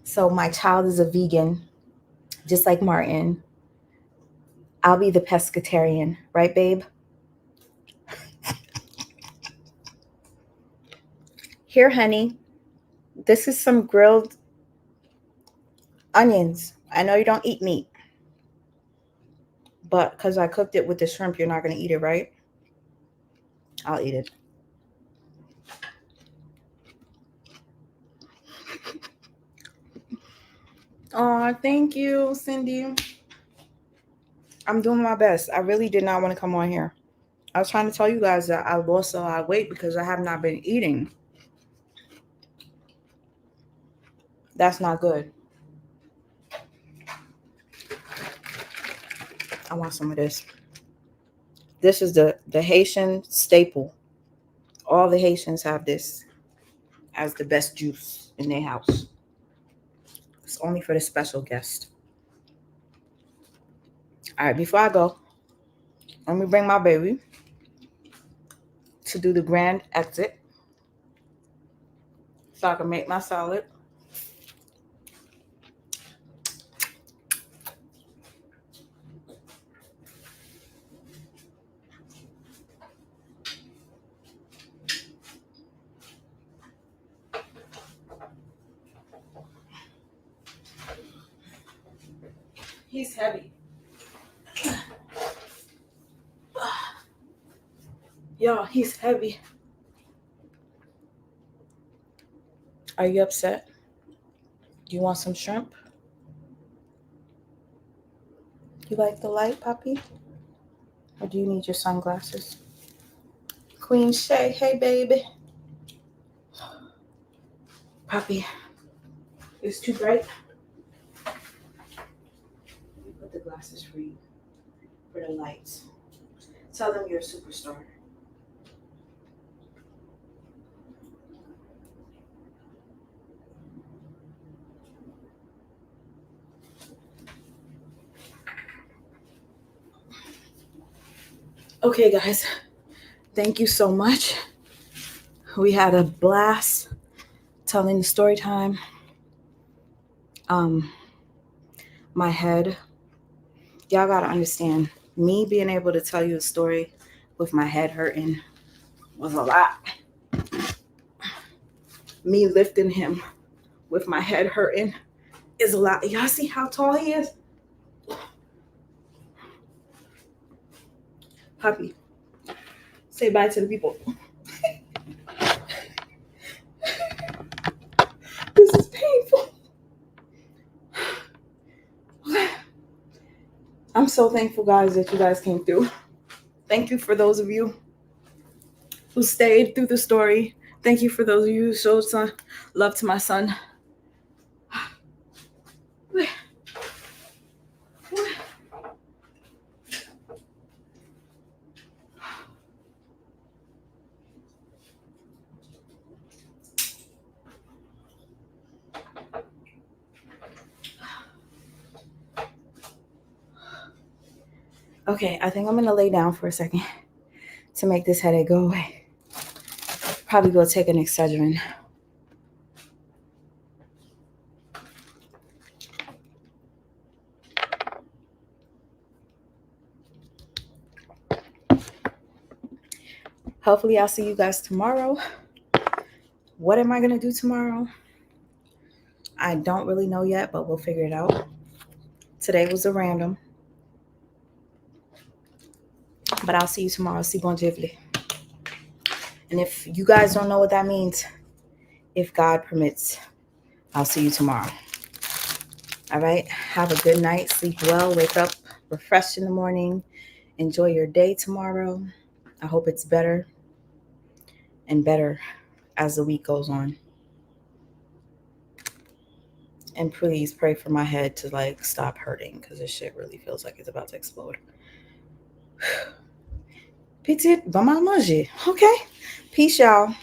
so my child is a vegan, just like Martin. I'll be the pescatarian, right, babe? Here, honey, this is some grilled onions. I know you don't eat meat, but because I cooked it with the shrimp, you're not going to eat it, right? I'll eat it. Oh, thank you, Cindy. I'm doing my best. I really did not want to come on here. I was trying to tell you guys that I lost a lot of weight because I have not been eating. That's not good. I want some of this. This is the Haitian staple. All the Haitians have this as the best juice in their house. It's only for the special guest. All right, before I go, let me bring my baby to do the grand exit so I can make my salad. He's heavy. Y'all, he's heavy. Are you upset? Do you want some shrimp? You like the light, Poppy? Or do you need your sunglasses? Queen Shay, hey baby. Poppy, it's too bright. Let me put the glasses for you. For the lights. Tell them you're a superstar. Okay, guys. Thank you so much. We had a blast telling the story time. My head. Y'all gotta understand, me being able to tell you a story with my head hurting was a lot. Me lifting him with my head hurting is a lot. Y'all see how tall he is? Puppy, say bye to the people. This is painful. I'm so thankful, guys, that you guys came through. Thank you for those of you who stayed through the story. Thank you for those of you who showed some love to my son. Okay, I think I'm gonna lay down for a second to make this headache go away. Probably go take an Excedrin. Hopefully I'll see you guys tomorrow. What am I gonna do tomorrow? I don't really know yet, but we'll figure it out. Today was a random. But I'll see you tomorrow. Si bon Dieu vle. And if you guys don't know what that means, if God permits, I'll see you tomorrow. All right? Have a good night. Sleep well. Wake up refreshed in the morning. Enjoy your day tomorrow. I hope it's better and better as the week goes on. And please pray for my head to like stop hurting because this shit really feels like it's about to explode. Petit, bon manger. Okay. Peace, y'all.